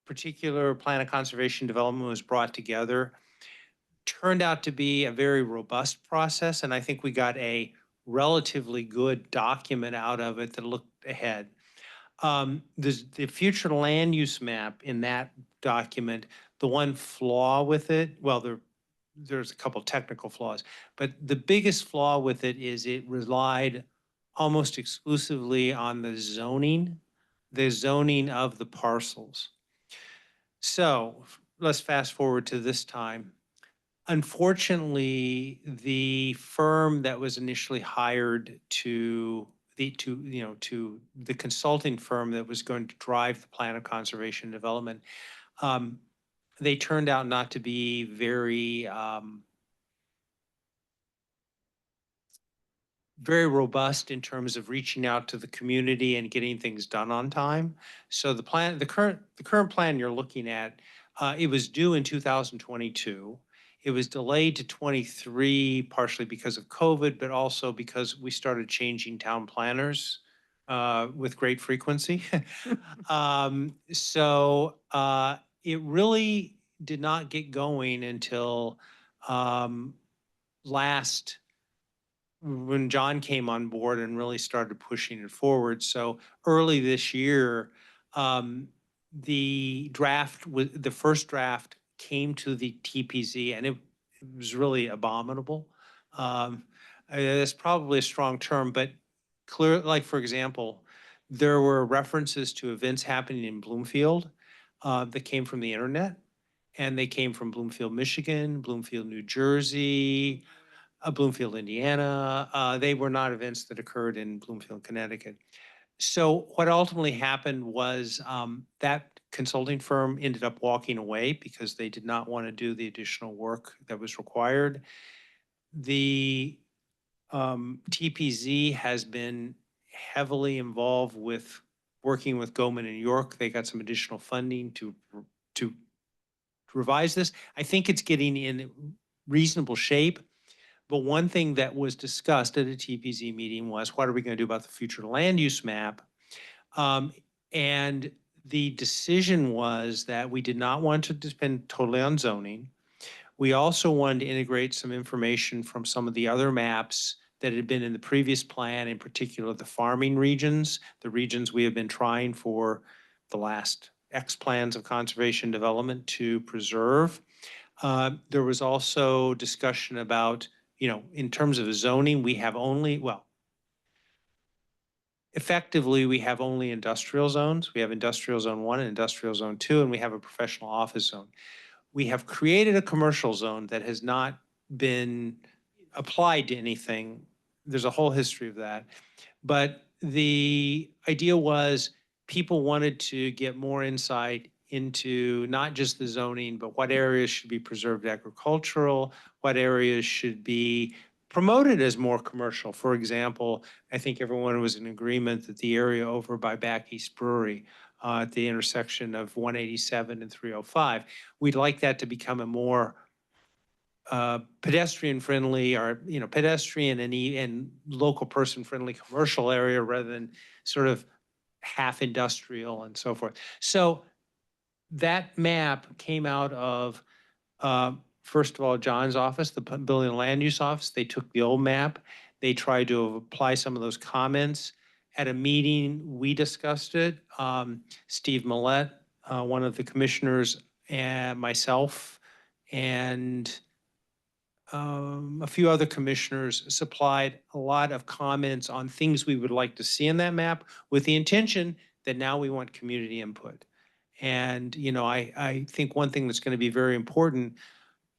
particular plan of conservation development was brought together turned out to be a very robust process. And I think we got a relatively good document out of it that looked ahead. The future land use map in that document, the one flaw with it, well, there's a couple technical flaws, but the biggest flaw with it is it relied almost exclusively on the zoning of the parcels. So let's fast forward to this time. Unfortunately, the firm that was initially hired to to the consulting firm that was going to drive the plan of conservation and development. They turned out not to be very, very robust in terms of reaching out to the community and getting things done on time. So the current plan you're looking at, it was due in 2022. It was delayed to 23, partially because of COVID, but also because we started changing town planners with great frequency. It really did not get going until when John came on board and really started pushing it forward. So early this year, the first draft came to the TPZ, and it was really abominable. That's probably a strong term, but clear, like, for example, there were references to events happening in Bloomfield that came from the internet, and they came from Bloomfield, Michigan, Bloomfield, New Jersey, Bloomfield, Indiana. They were not events that occurred in Bloomfield, Connecticut. So what ultimately happened was that consulting firm ended up walking away because they did not want to do the additional work that was required. The TPZ has been heavily involved with working with Goldman and York. They got some additional funding to revise this. I think it's getting in reasonable shape. But one thing that was discussed at a TPZ meeting was, what are we going to do about the future land use map? And the decision was that we did not want to depend totally on zoning. We also wanted to integrate some information from some of the other maps that had been in the previous plan, in particular the farming regions, the regions we have been trying for the last X plans of conservation development to preserve. There was also discussion about, in terms of zoning, we have only, effectively, we have only industrial zones. We have industrial zone 1 and industrial zone 2, and we have a professional office zone. We have created a commercial zone that has not been applied to anything. There's a whole history of that. But the idea was people wanted to get more insight into not just the zoning, but what areas should be preserved agricultural, what areas should be promoted as more commercial. For example, I think everyone was in agreement that the area over by Back East Brewery at the intersection of 187 and 305, we'd like that to become a more pedestrian friendly, or pedestrian and local person friendly commercial area, rather than sort of half industrial and so forth. So that map came out of first of all John's office, the Building and Land Use Office. They took the old map, they tried to apply some of those comments. At a meeting, we discussed it. Steve Millett, one of the commissioners, and myself, and a few other commissioners supplied a lot of comments on things we would like to see in that map, with the intention that now we want community input. And, I think one thing that's going to be very important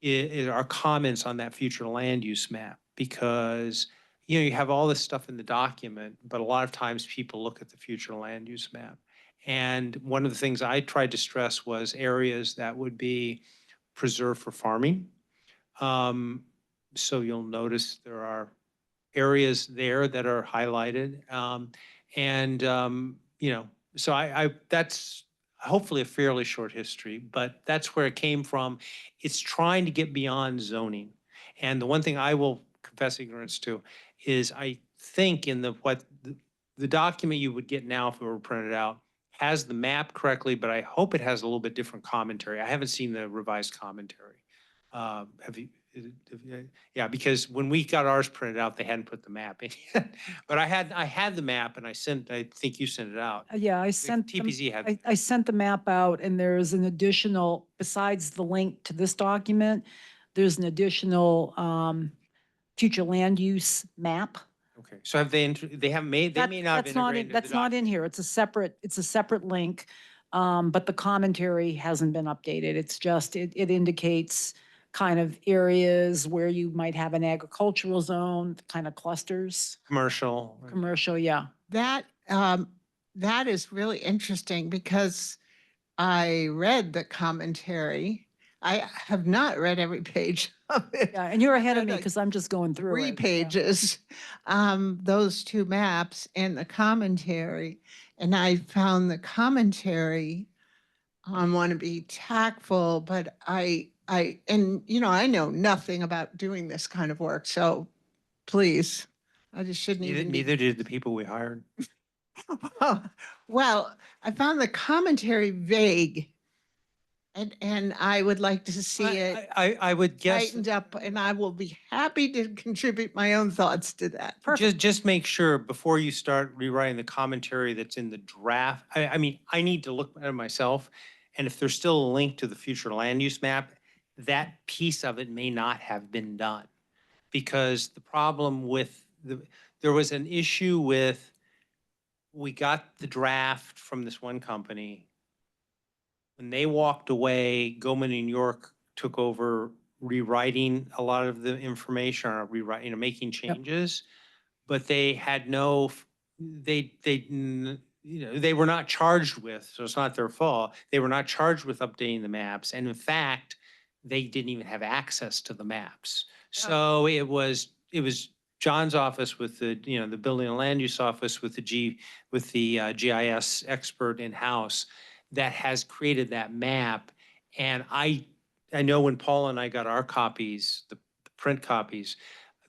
is our comments on that future land use map, because, you have all this stuff in the document, but a lot of times people look at the future land use map. And one of the things I tried to stress was areas that would be preserved for farming. So you'll notice there are areas there that are highlighted. So that's hopefully a fairly short history, but that's where it came from. It's trying to get beyond zoning. And the one thing I will confess ignorance to is, I think in the document you would get now if it were printed out has the map correctly, but I hope it has a little bit different commentary. I haven't seen the revised commentary. Have you? Yeah, because when we got ours printed out, they hadn't put the map in yet. But I had the map, and I think you sent it out. Yeah, I sent, TPZ had. I sent the map out, and there's an additional, besides the link to this document, there's an additional future land use map. Okay, so have they haven't made, they may not have That's not integrated in, that's not in here. It's a separate link. But the commentary hasn't been updated. It's just, it indicates kind of areas where you might have an agricultural zone, kind of clusters, Commercial. commercial, yeah. That is really interesting because I read the commentary. I have not read every page of it. Yeah, and you're ahead of read, me like, because I'm just going through 3 it. Yeah. pages, those 2 maps and the commentary. And I found the commentary, want to be tactful, but and I know nothing about doing this kind of work. So please, I just shouldn't Neither, even neither did the people we hired. Well, I found the commentary vague. And I would like to see it I would guess, tightened up, and I will be happy to contribute my own thoughts to that. just make sure before you start rewriting the commentary that's in the draft. I mean, I need to look at it myself. And if there's still a link to the future land use map, that piece of it may not have been done. Because the problem with there was an issue with, we got the draft from this one company. When they walked away, Goldman New York took over rewriting a lot of the information, or rewriting, making changes. But they had no, they were not charged with, so it's not their fault. They were not charged with updating the maps. And in fact, they didn't even have access to the maps. So it was John's office with the, the building and land use office with the GIS expert in-house that has created that map. And I know when Paula and I got our copies, the print copies,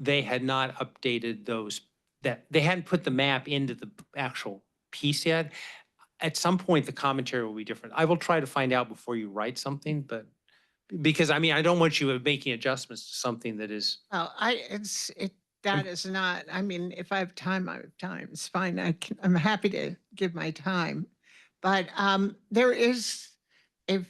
they had not updated those, that they hadn't put the map into the actual piece yet. At some point, the commentary will be different. I will try to find out before you write something, but because I mean, I don't want you making adjustments to something that is. Well, that is not, I mean, if I have time, I have time. It's fine. I'm happy to give my time. But there is, if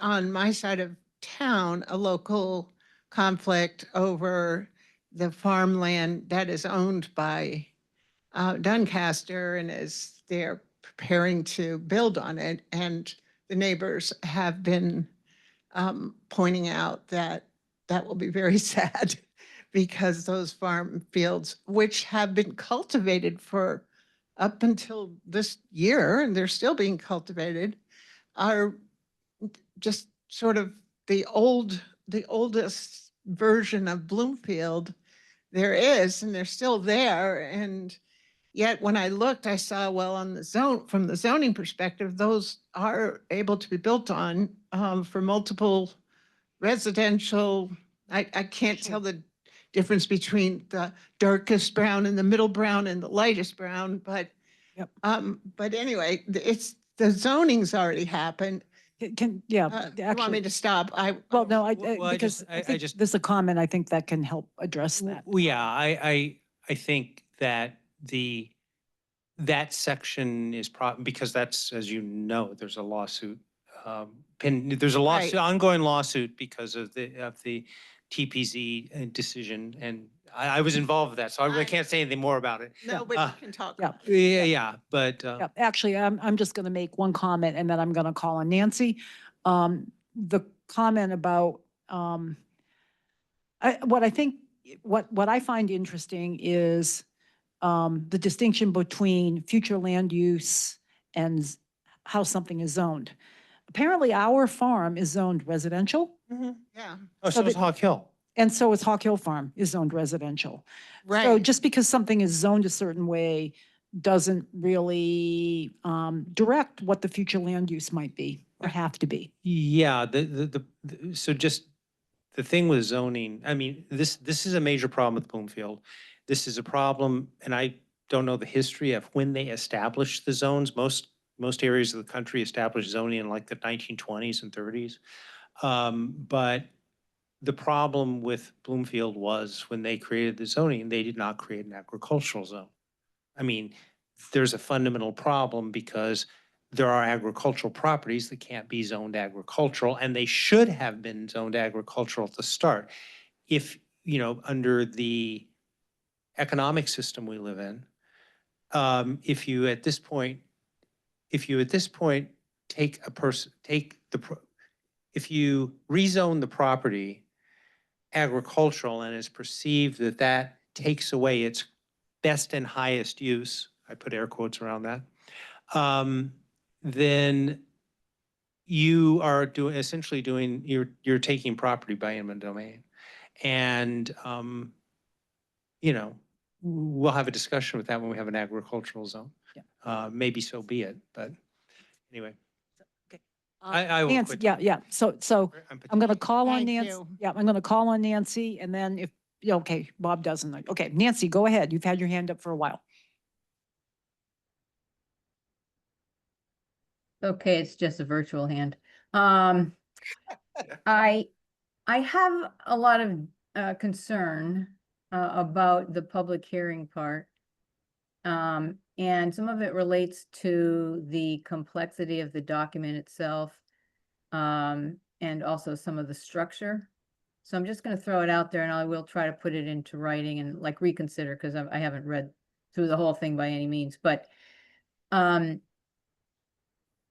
on my side of town, a local conflict over the farmland that is owned by Doncaster, and they're preparing to build on it. And the neighbors have been pointing out that will be very sad because those farm fields, which have been cultivated for up until this year, and they're still being cultivated, are just sort of the oldest version of Bloomfield there is, and they're still there. And yet when I looked, I saw, well, from the zoning perspective, those are able to be built on for multiple residential. I can't tell the difference between the darkest brown and the middle brown and the lightest brown, but Yep. But anyway, the zoning's already happened. Yeah, You want me to stop? well, no, Well, because I I think just- there's a comment, I think that can help address that. Well, yeah, I think that that section is because that's, as you know, there's a lawsuit. There's a lawsuit, Right. ongoing lawsuit because of the TPZ decision, and I was involved with that, so I can't say anything more about it. No, but you can talk. Yeah. Yeah, but Yeah, actually, I'm just going to make one comment and then I'm going to call on Nancy. The comment about, what I find interesting is the distinction between future land use and how something is zoned. Apparently, our farm is zoned residential, Yeah, oh, so so is that- Hawk Hill. and so is Hawk Hill Farm is zoned residential. So right. just because something is zoned a certain way doesn't really direct what the future land use might be or have to be. Yeah, so just the thing with zoning, I mean, this is a major problem with Bloomfield. This is a problem, and I don't know the history of when they established the zones. Most areas of the country established zoning in like the 1920s and 30s. But the problem with Bloomfield was when they created the zoning, they did not create an agricultural zone. I mean, there's a fundamental problem because there are agricultural properties that can't be zoned agricultural, and they should have been zoned agricultural at the start. If, under the economic system we live in, if you at this point if you rezone the property agricultural and is perceived that that takes away its best and highest use, I put air quotes around that, then you are essentially doing, you're taking property by eminent domain. And, you know, we'll have a discussion with that when we have an agricultural zone. Yeah. Maybe so be it, but anyway. Okay. I will Nancy, quit yeah, talking. yeah. So I'm going to call on Thank Nancy. you. Yeah, I'm going to call on Nancy and then if, yeah, okay, Bob doesn't. Okay, Nancy, go ahead. You've had your hand up for a while. Okay, it's just a virtual hand. I have a lot of concern about the public hearing part. And some of it relates to the complexity of the document itself, and also some of the structure. So I'm just gonna throw it out there and I will try to put it into writing and like reconsider, because I haven't read through the whole thing by any means, but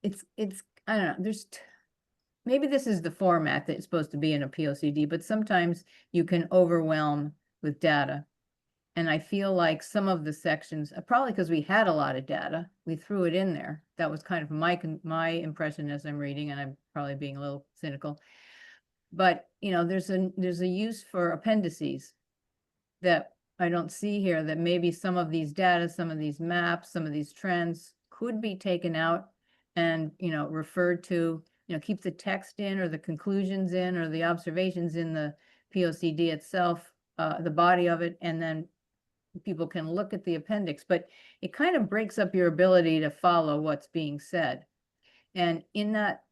it's, I don't know, maybe this is the format that it's supposed to be in a POCD, but sometimes you can overwhelm with data. And I feel like some of the sections, probably because we had a lot of data, we threw it in there. That was kind of my impression as I'm reading, and I'm probably being a little cynical. But, you know, there's a use for appendices that I don't see here, that maybe some of these data, some of these maps, some of these trends could be taken out and, you know, referred to, you know, keep the text in or the conclusions in or the observations in the POCD itself, the body of it, and then people can look at the appendix, but it kind of breaks up your ability to follow what's being said. And in that,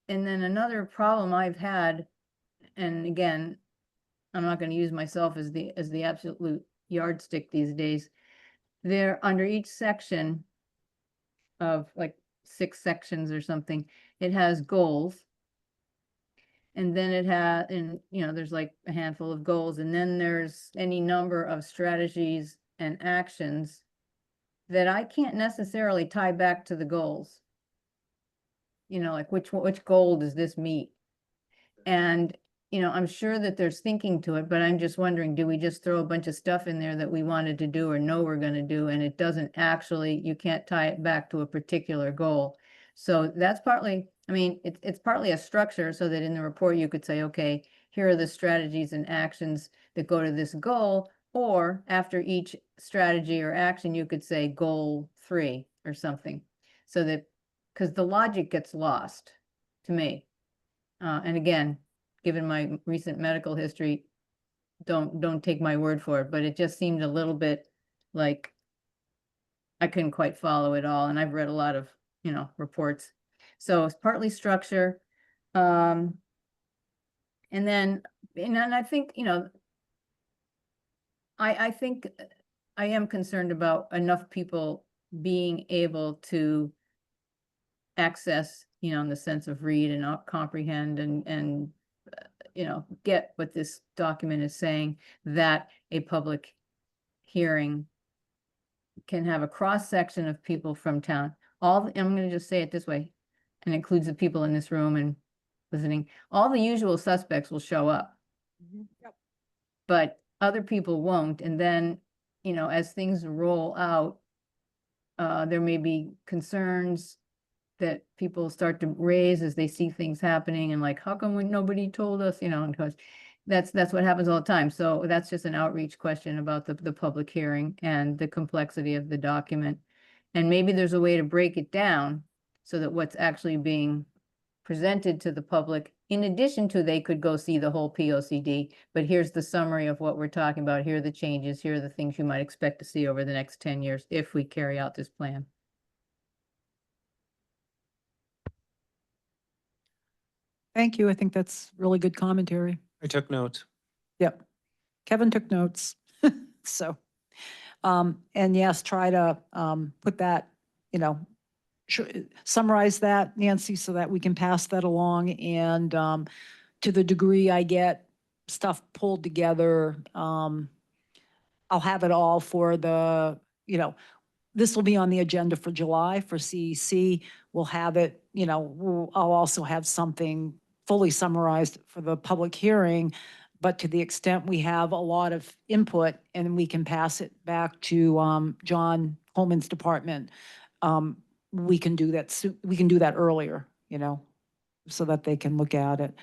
and then another problem I've had, and again, I'm not going to use myself as the absolute yardstick these days. There, under each section of like 6 sections or something, it has goals. And then it has, and you know, there's like a handful of goals, and then there's any number of strategies and actions that I can't necessarily tie back to the goals. You know, like which goal does this meet? And, you know, I'm sure that there's thinking to it, but I'm just wondering, do we just throw a bunch of stuff in there that we wanted to do or know we're going to do, and it doesn't actually, you can't tie it back to a particular goal. So that's partly, I mean, it's partly a structure so that in the report you could say, okay, here are the strategies and actions that go to this goal, or after each strategy or action, you could say goal 3 or something. So that, because the logic gets lost to me. And again, given my recent medical history, don't take my word for it, but it just seemed a little bit like I couldn't quite follow it all. And I've read a lot of, you know, reports. So it's partly structure. And then, and I think, you know, I think I am concerned about enough people being able to access, you know, in the sense of read and comprehend and you know, get what this document is saying, that a public hearing can have a cross-section of people from town. I'm going to just say it this way, and includes the people in this room and listening. All the usual suspects will show up, Yep. but other people won't. And then, you know, as things roll out, there may be concerns that people start to raise as they see things happening, and like, how come nobody told us, you know, and because that's what happens all the time. So that's just an outreach question about the public hearing and the complexity of the document. And maybe there's a way to break it down so that what's actually being presented to the public, in addition to, they could go see the whole POCD, but here's the summary of what we're talking about. Here are the changes. Here are the things you might expect to see over the next 10 years if we carry out this plan. Thank you. I think that's really good commentary. I took notes. Yep. Kevin took notes. So, and yes, try to put that, you know, summarize that, Nancy, so that we can pass that along. And to the degree I get stuff pulled together, I'll have it all for the, you know, this will be on the agenda for July for CEC. We'll have it, you know, I'll also have something fully summarized for the public hearing But to the extent we have a lot of input and we can pass it back to John Coleman's department, we can do that, we can do that earlier, you know, so that they can look at it.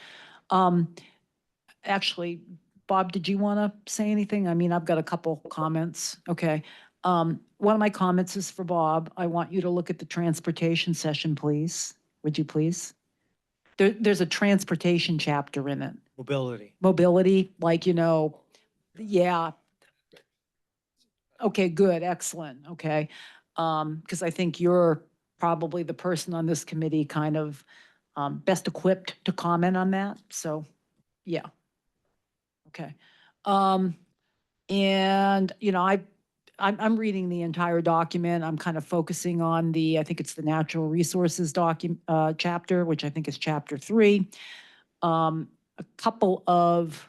Actually, Bob, did you want to say anything? I mean, I've got a couple comments. Okay. One of my comments is for Bob. I want you to look at the transportation session, please. Would you please? There's a transportation chapter in it. Mobility. Mobility, like, you know, yeah. Okay, good, excellent, okay. Because I think you're probably the person on this committee kind of best equipped to comment on that, so, yeah. Okay. And, you know, I'm reading the entire document. I'm kind of focusing on I think it's the natural resources chapter, which I think is chapter 3. A couple of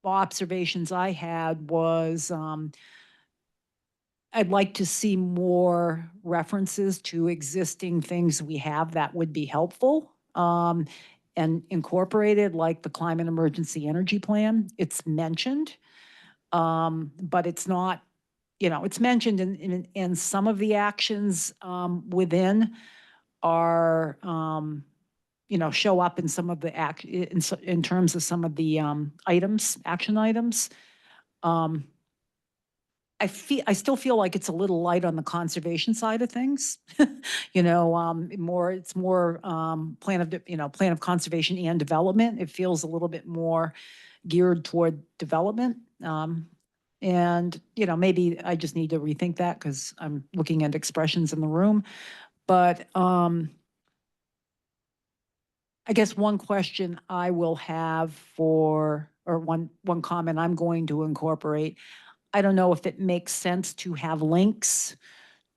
observations I had was, I'd like to see more references to existing things we have that would be helpful. And incorporated, like the climate emergency energy plan. It's mentioned, but it's not, you know, it's mentioned in some of the actions within are, you know, show up in some of the in terms of some of the items, action items. I still feel like it's a little light on the conservation side of things. You know, it's more plan of conservation and development. It feels a little bit more geared toward development. And, you know, maybe I just need to rethink that because I'm looking at expressions in the room. But I guess one question I will have or one comment I'm going to incorporate, I don't know if it makes sense to have links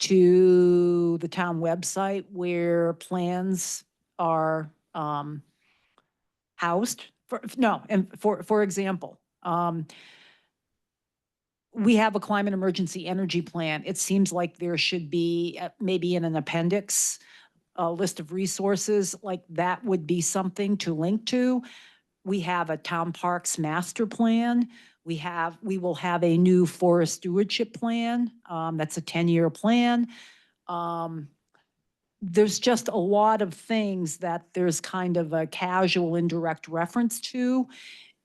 to the town website where plans are housed. For example, we have a climate emergency energy plan. It seems like there should be maybe in an appendix, a list of resources, like that would be something to link to. We have a town parks master plan. We will have a new forest stewardship plan. That's a 10-year plan. There's just a lot of things that there's kind of a casual indirect reference to,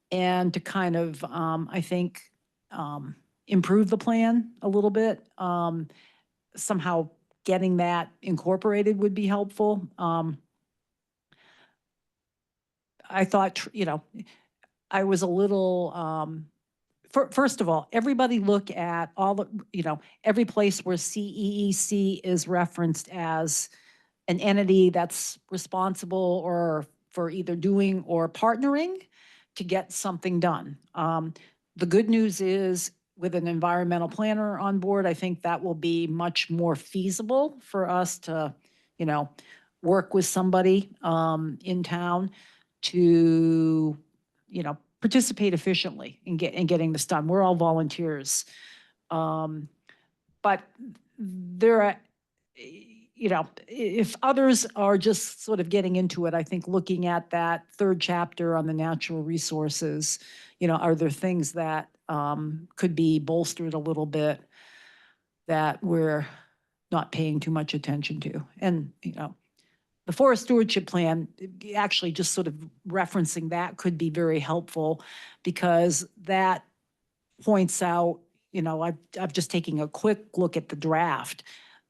and to kind of, I think, improve the plan a little bit. Somehow getting that incorporated would be helpful. I thought, you know, I was a little, first of all, everybody look at all the, you know, every place where CEEC is referenced as an entity that's responsible or for either doing or partnering to get something done. The good news is with an environmental planner on board, I think that will be much more feasible for us to, you know, work with somebody in town to, you know, participate efficiently in getting this done. We're all volunteers. But there are, you know, if others are just sort of getting into it, I think looking at that 3rd chapter on the natural resources, you know, are there things that could be bolstered a little bit that we're not paying too much attention to? And, you know, the forest stewardship plan, actually just sort of referencing that could be very helpful because that points out, you know, I've just taken a quick look at the draft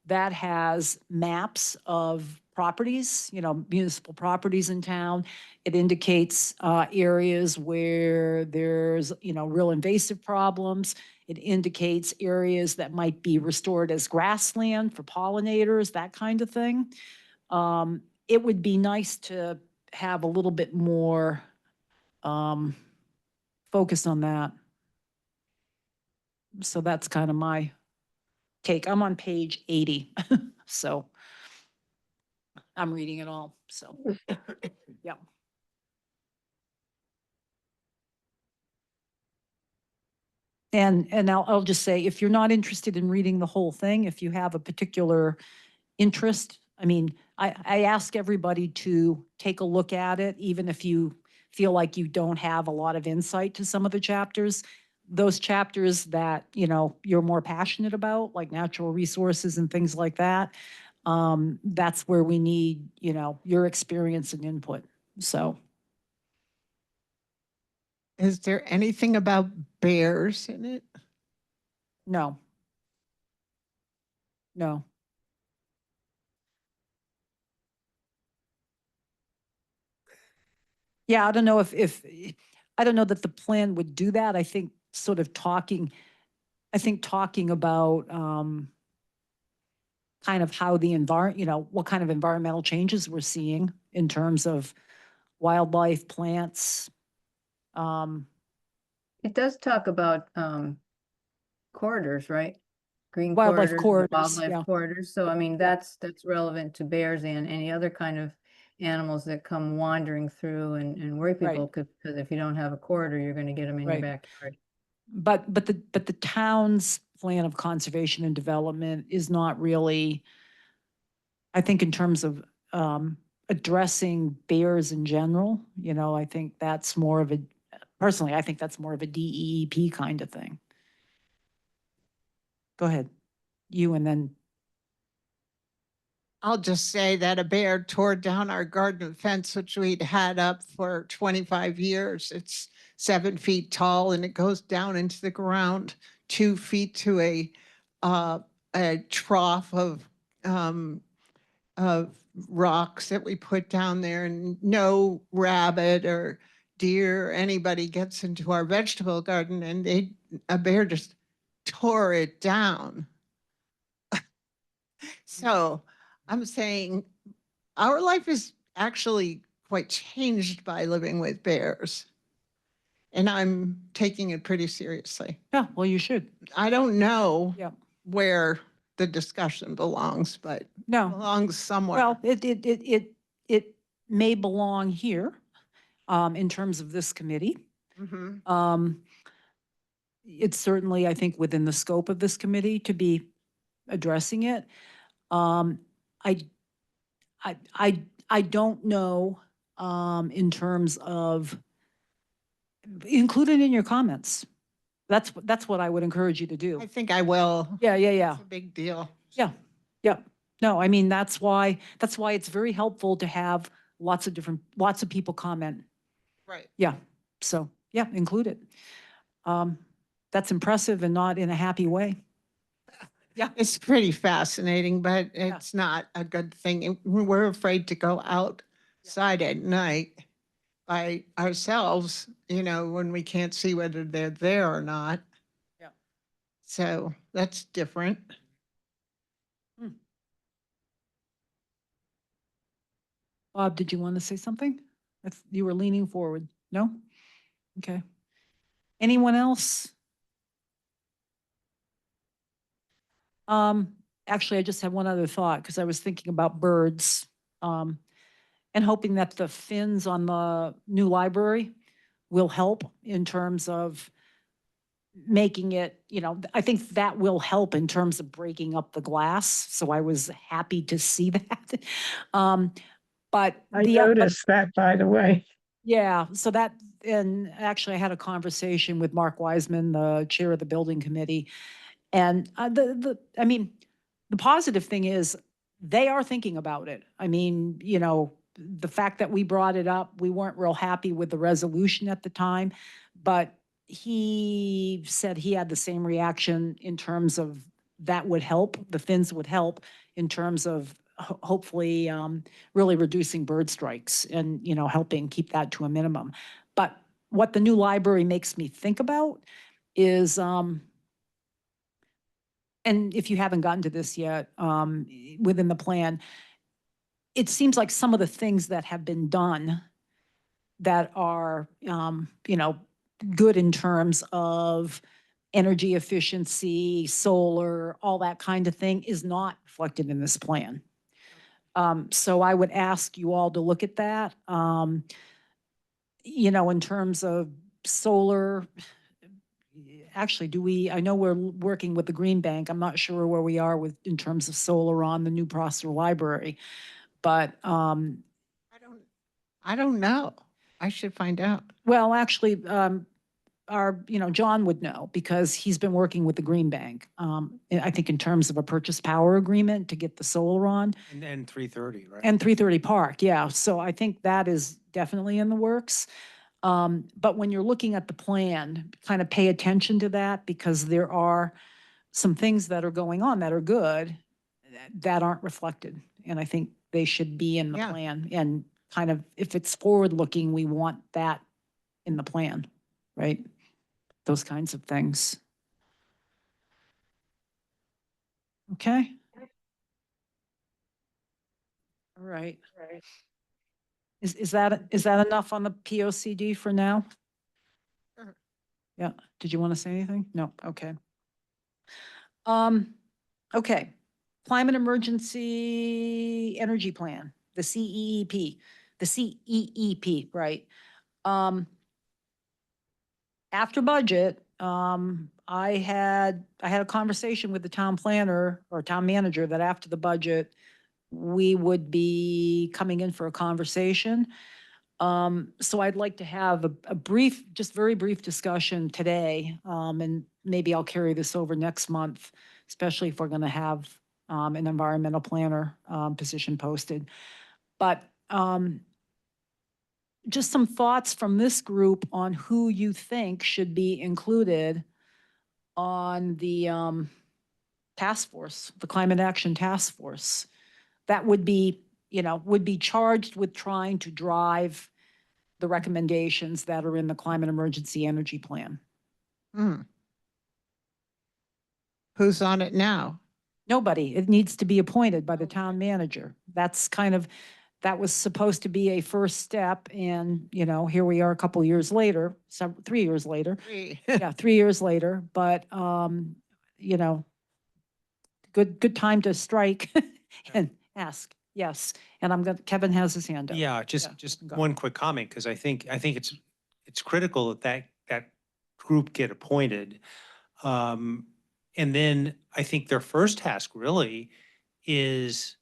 that has maps of properties, you know, municipal properties in town. It indicates areas where there's, you know, real invasive problems. It indicates areas that might be restored as grassland for pollinators, that kind of thing. It would be nice to have a little bit more focus on that. So that's kind of my take. I'm on page 80, so I'm reading it all, so, yeah. And I'll just say, if you're not interested in reading the whole thing, if you have a particular interest, I mean, I ask everybody to take a look at it, even if you feel like you don't have a lot of insight to some of the chapters. Those chapters that, you know, you're more passionate about, like natural resources and things like that, that's where we need, you know, your experience and input. So, Is there anything about bears in it? no. No. Yeah, I don't know if, I don't know that the plan would do that. I think sort of talking about, kind of how the you know, what kind of environmental changes we're seeing in terms of wildlife, plants. It does talk about corridors, right? Green Wildlife corridors, corridors, yeah. wildlife corridors. So I mean, that's relevant to bears and any other kind of animals that come wandering through and worry Right. people, because if you don't have a corridor, you're going to get them in your Right. backyard. But the town's plan of conservation and development is not really, I think in terms of addressing bears in general, you know, I think that's more of a, personally, I think that's more of a DEEP kind of thing. Go ahead, you, and then, I'll just say that a bear tore down our garden fence, which we'd had up for 25 years. It's 7 feet tall and it goes down into the ground 2 feet to a trough of rocks that we put down there, and no rabbit or deer or anybody gets into our vegetable garden, and a bear just tore it down. So I'm saying our life is actually quite changed by living with bears. And I'm taking it pretty seriously. yeah, well, you should. I don't know Yeah. where the discussion belongs, but it No, belongs somewhere. well, it may belong here, in terms of this committee. Mhm. It's certainly, I think, within the scope of this committee to be addressing it. Um, I, I don't know, in terms of, include it in your comments. That's what I would encourage you to do. I think I will. Yeah, yeah, yeah. It's a big deal. Yeah, yeah. No, I mean, that's why it's very helpful to have lots of people comment. Right. Yeah, so, yeah, include it. That's impressive and not in a happy way. Yeah. It's pretty fascinating, but it's not a good thing. We're afraid to go outside at night by ourselves, you know, when we can't see whether they're there or not. Yeah. So that's different. Bob, did you want to say something? You were leaning forward. No? Okay. Anyone else? Actually, I just had one other thought because I was thinking about birds, and hoping that the fins on the new library will help in terms of making it, you know, I think that will help in terms of breaking up the glass. So I was happy to see that. But I but noticed that, by the way. yeah, so that, and actually I had a conversation with Mark Wiseman, the chair of the building committee. And I mean, the positive thing is they are thinking about it. I mean, you know, the fact that we brought it up, we weren't real happy with the resolution at the time, but he said he had the same reaction in terms of that would help, the fins would help in terms of hopefully really reducing bird strikes and, you know, helping keep that to a minimum. But what the new library makes me think about is, and if you haven't gotten to this yet, within the plan, it seems like some of the things that have been done that are, you know, good in terms of energy efficiency, solar, all that kind of thing is not reflected in this plan. So I would ask you all to look at that. You know, in terms of solar, actually, I know we're working with the Green Bank. I'm not sure where we are with, in terms of solar on the new Prosser Library. But, I don't know. I should find out. Well, actually, John would know because he's been working with the Green Bank. I think in terms of a purchase power agreement to get the solar on. And 330, right? And 330 Park, yeah. So I think that is definitely in the works. But when you're looking at the plan, kind of pay attention to that because there are some things that are going on that are good that aren't reflected. And I think they should be in the Yeah. plan. And kind of, if it's forward-looking, we want that in the plan, right? Those kinds of things. Okay? All right. Is that enough on the POCD for now? Sure. Yeah. Did you want to say anything? No. Okay. Okay. Climate Emergency Energy Plan, the CEEP, right? After budget, I had a conversation with the town planner or town manager that after the budget, we would be coming in for a conversation. So I'd like to have a brief, just very brief discussion today. And maybe I'll carry this over next month, especially if we're going to have an environmental planner position posted. But just some thoughts from this group on who you think should be included on the task force, the Climate Action Task Force. That would be charged with trying to drive the recommendations that are in the Climate Emergency Energy Plan. Hmm. Who's on it now? Nobody. It needs to be appointed by the town manager. That was supposed to be a first step, and, here we are a couple years later, 3 years later. Yeah, 3 years later, but, good time to strike and ask. Yes, and Kevin has his hand up. Yeah, just go. one quick comment, because I think it's critical that group get appointed. And then I think their first task really is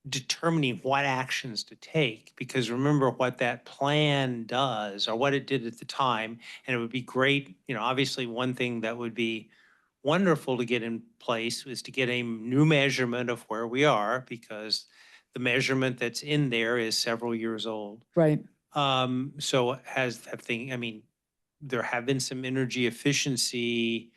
determining what actions to take, because remember what that plan does or what it did at the time. And it would be great, obviously one thing that would be wonderful to get in place is to get a new measurement of where we are, because the measurement that's in there is several years old. Right. So there have been some energy efficiency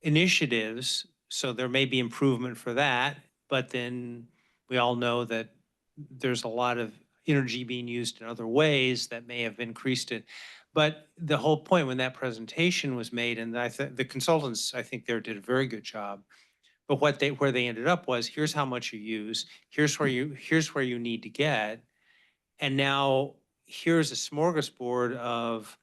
initiatives, so there may be improvement for that, but then we all know that there's a lot of energy being used in other ways that may have increased it. But the whole point when that presentation was made, and the consultants, I think there did a very good job, but where they ended up was, here's how much you use, here's where you need to get, and now here's a smorgasbord of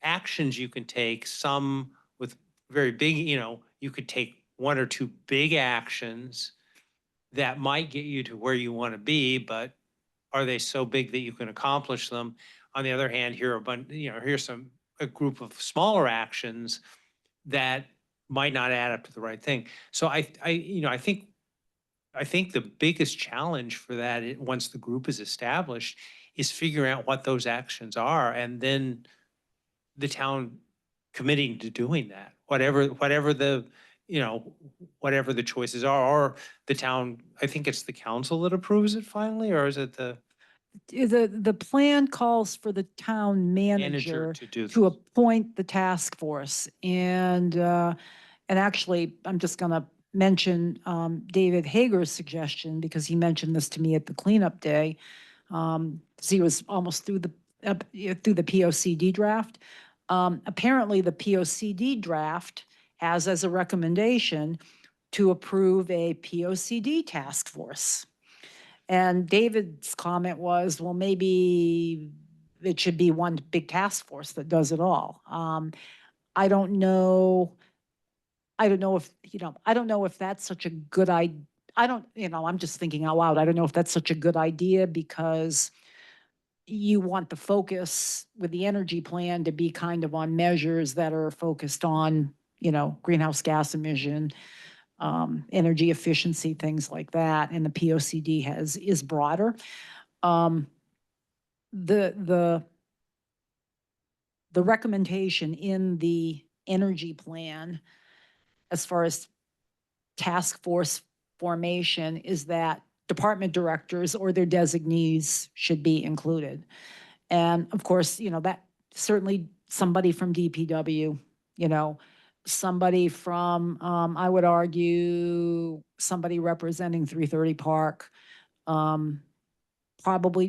actions you can take, some with very big, you could take one or two big actions that might get you to where you want to be, but are they so big that you can accomplish them? On the other hand, here's a group of smaller actions that might not add up to the right thing. So I think the biggest challenge for that, once the group is established, is figuring out what those actions are, and then the town committing to doing that, whatever the choices are, or the town, I think it's the council that approves it finally, or is it the The plan calls for the town manager manager to do to this? appoint the task force. And actually, I'm just going to mention David Hager's suggestion, because he mentioned this to me at the cleanup day. 'Cause he was almost through the POCD draft. Apparently, the POCD draft has as a recommendation to approve a POCD task force. And David's comment was, well, maybe it should be one big task force that does it all. I don't know. I don't know if that's such a good idea. I'm just thinking out loud. I don't know if that's such a good idea, because you want the focus with the energy plan to be kind of on measures that are focused on, greenhouse gas emission, energy efficiency, things like that. And the POCD is broader. the recommendation in the energy plan as far as task force formation is that department directors or their designees should be included. And of course, that certainly somebody from DPW, somebody from, I would argue, somebody representing 330 Park, probably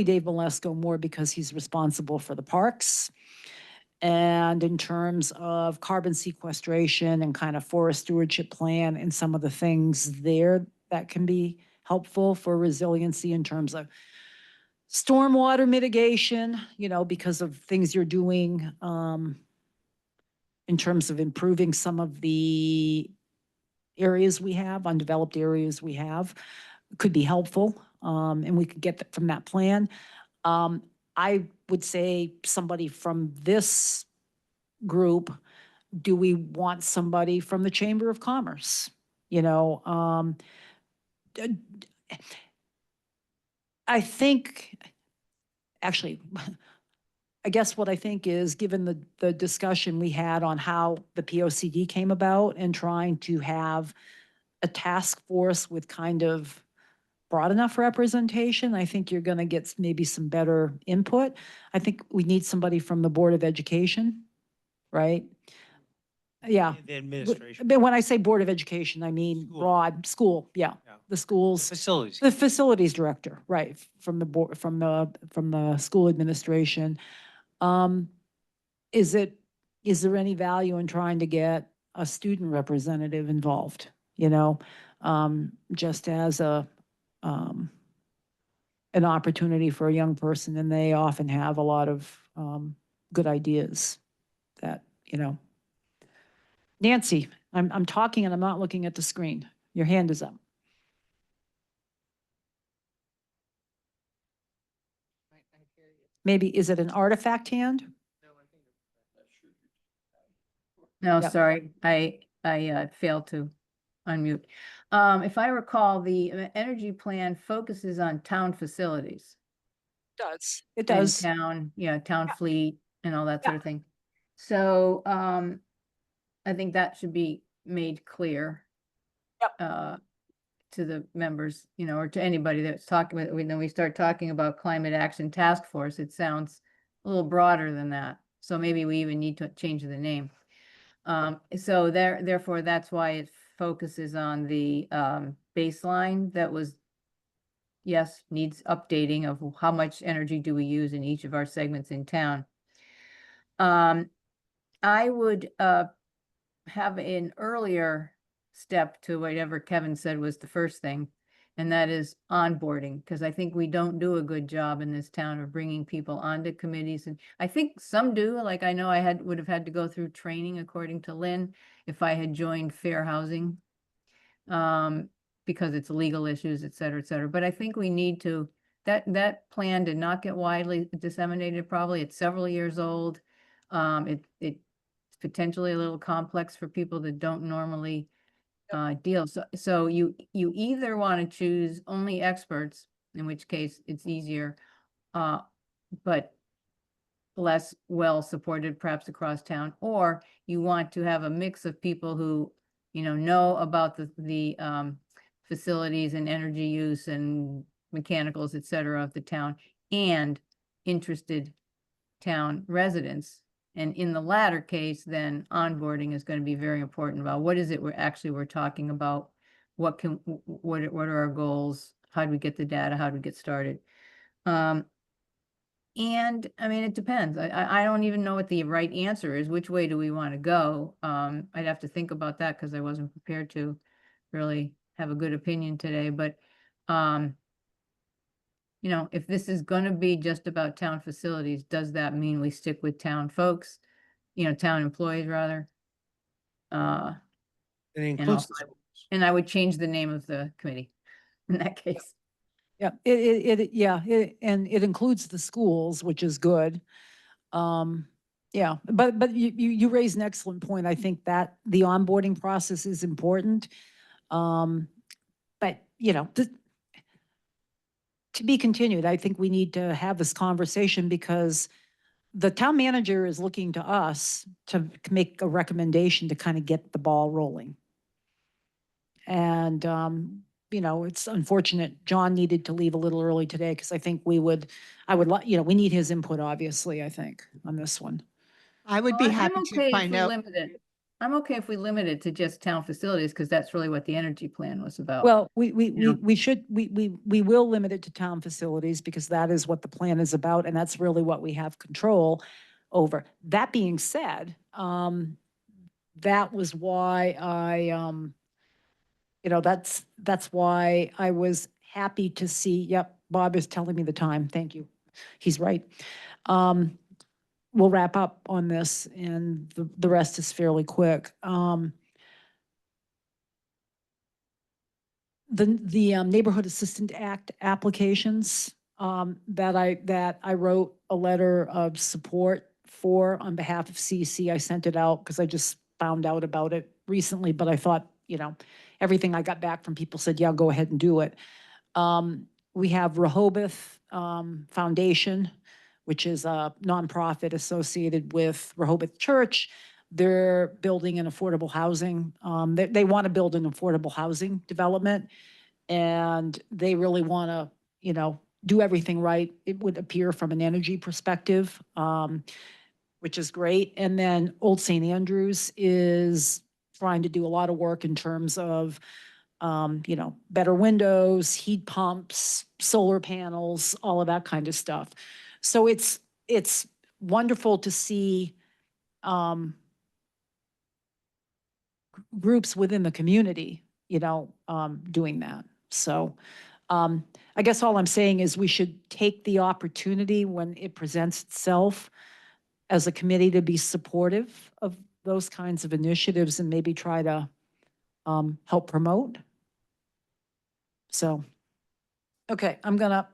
Dave Valesco more because he's responsible for the parks. And in terms of carbon sequestration and kind of forest stewardship plan and some of the things there that can be helpful for resiliency in terms of stormwater mitigation, because of things you're doing in terms of improving some of the areas we have, undeveloped areas we have, could be helpful. And we could get that from that plan. I would say somebody from this group, do we want somebody from the Chamber of Commerce? I think, actually, I guess what I think is, given the discussion we had on how the POCD came about and trying to have a task force with kind of broad enough representation, I think you're going to get maybe some better input. I think we need somebody from the Board of Education, right? Yeah. The administration, But when I say Board of Education, I mean School. broad school, yeah. Yeah. The schools. facilities. The facilities director, right, from the board, from the school administration. Is there any value in trying to get a student representative involved? Just as an opportunity for a young person, and they often have a lot of good ideas that, Nancy, I'm talking and I'm not looking at the screen. Your hand is up. Maybe, is it an artifact hand? No, Yep. sorry, I failed to unmute. If I recall, the energy plan focuses on town facilities. Does. It And does. town, town Yeah. fleet and all that sort Yeah. of thing. So, I think that should be made clear. Yep. To the members, or to anybody that's talking about, when we start talking about climate action task force, it sounds a little broader than that. So maybe we even need to change the name. So therefore, that's why it focuses on the baseline that was, yes, needs updating of how much energy do we use in each of our segments in town. I would have an earlier step to whatever Kevin said was the first thing, and that is onboarding, because I think we don't do a good job in this town of bringing people onto committees. And I think some do, like I know I would have had to go through training, according to Lynn, if I had joined Fair Housing, because it's legal issues, et cetera, et cetera. But I think we need to, that plan did not get widely disseminated, probably. It's several years old. It's potentially a little complex for people that don't normally deal. So you either want to choose only experts, in which case it's easier, but less well supported perhaps across town, or you want to have a mix of people who know about the facilities and energy use and mechanicals, et cetera, of the town, and interested town residents. And in the latter case, then onboarding is going to be very important about what is it we're talking about, what are our goals, how do we get the data, how do we get started. And I mean, it depends. I don't even know what the right answer is. Which way do we want to go? I'd have to think about that because I wasn't prepared to really have a good opinion today. But if this is going to be just about town facilities, does that mean we stick with town folks, town employees rather? It includes the schools. And I would change the name of the committee in that case. Yeah, and it includes the schools, which is good. Yeah, but you raise an excellent point. I think that the onboarding process is important. But To be continued. I think we need to have this conversation because the town manager is looking to us to make a recommendation to kind of get the ball rolling. And, it's unfortunate John needed to leave a little early today because I think we would we need his input, obviously, I think, on this one. I would Well, be I'm happy okay to if find we out. limit it. I'm okay if we limit it to just town facilities, because that's really what the energy plan was about. Well, Yeah. we will limit it to town facilities because that is what the plan is about and that's really what we have control over. That being said, that was why that's why I was happy to see, yep, Bob is telling me the time. Thank you. He's right. We'll wrap up on this and the rest is fairly quick. The Neighborhood Assistant Act applications that I wrote a letter of support for on behalf of CC. I sent it out because I just found out about it recently, but I thought, everything I got back from people said, yeah, go ahead and do it. We have Rehoboth Foundation, which is a nonprofit associated with Rehoboth Church. They're building an affordable housing. They want to build an affordable housing development, and they really want to, do everything right. It would appear from an energy perspective, which is great. And then Old St. Andrews is trying to do a lot of work in terms of, better windows, heat pumps, solar panels, all of that kind of stuff. So it's wonderful to see groups within the community, doing that. So I guess all I'm saying is we should take the opportunity when it presents itself as a committee to be supportive of those kinds of initiatives and maybe try to help promote. So, okay, I'm gonna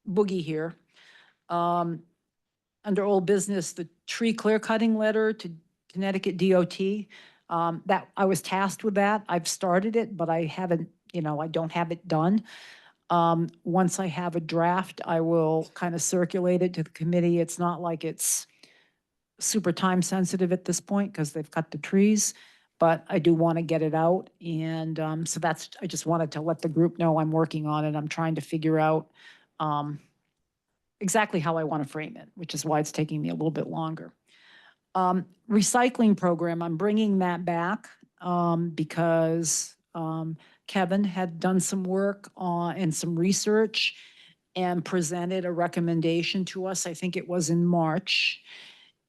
boogie here. Under old business, the tree clear cutting letter to Connecticut DOT. That I was tasked with that. I've started it, but I haven't, I don't have it done. Once I have a draft, I will kind of circulate it to the committee. It's not like it's super time sensitive at this point because they've cut the trees, but I do want to get it out. And so I just wanted to let the group know I'm working on it. I'm trying to figure out exactly how I want to frame it, which is why it's taking me a little bit longer. Recycling program, I'm bringing that back because Kevin had done some work on and some research and presented a recommendation to us. I think it was in March.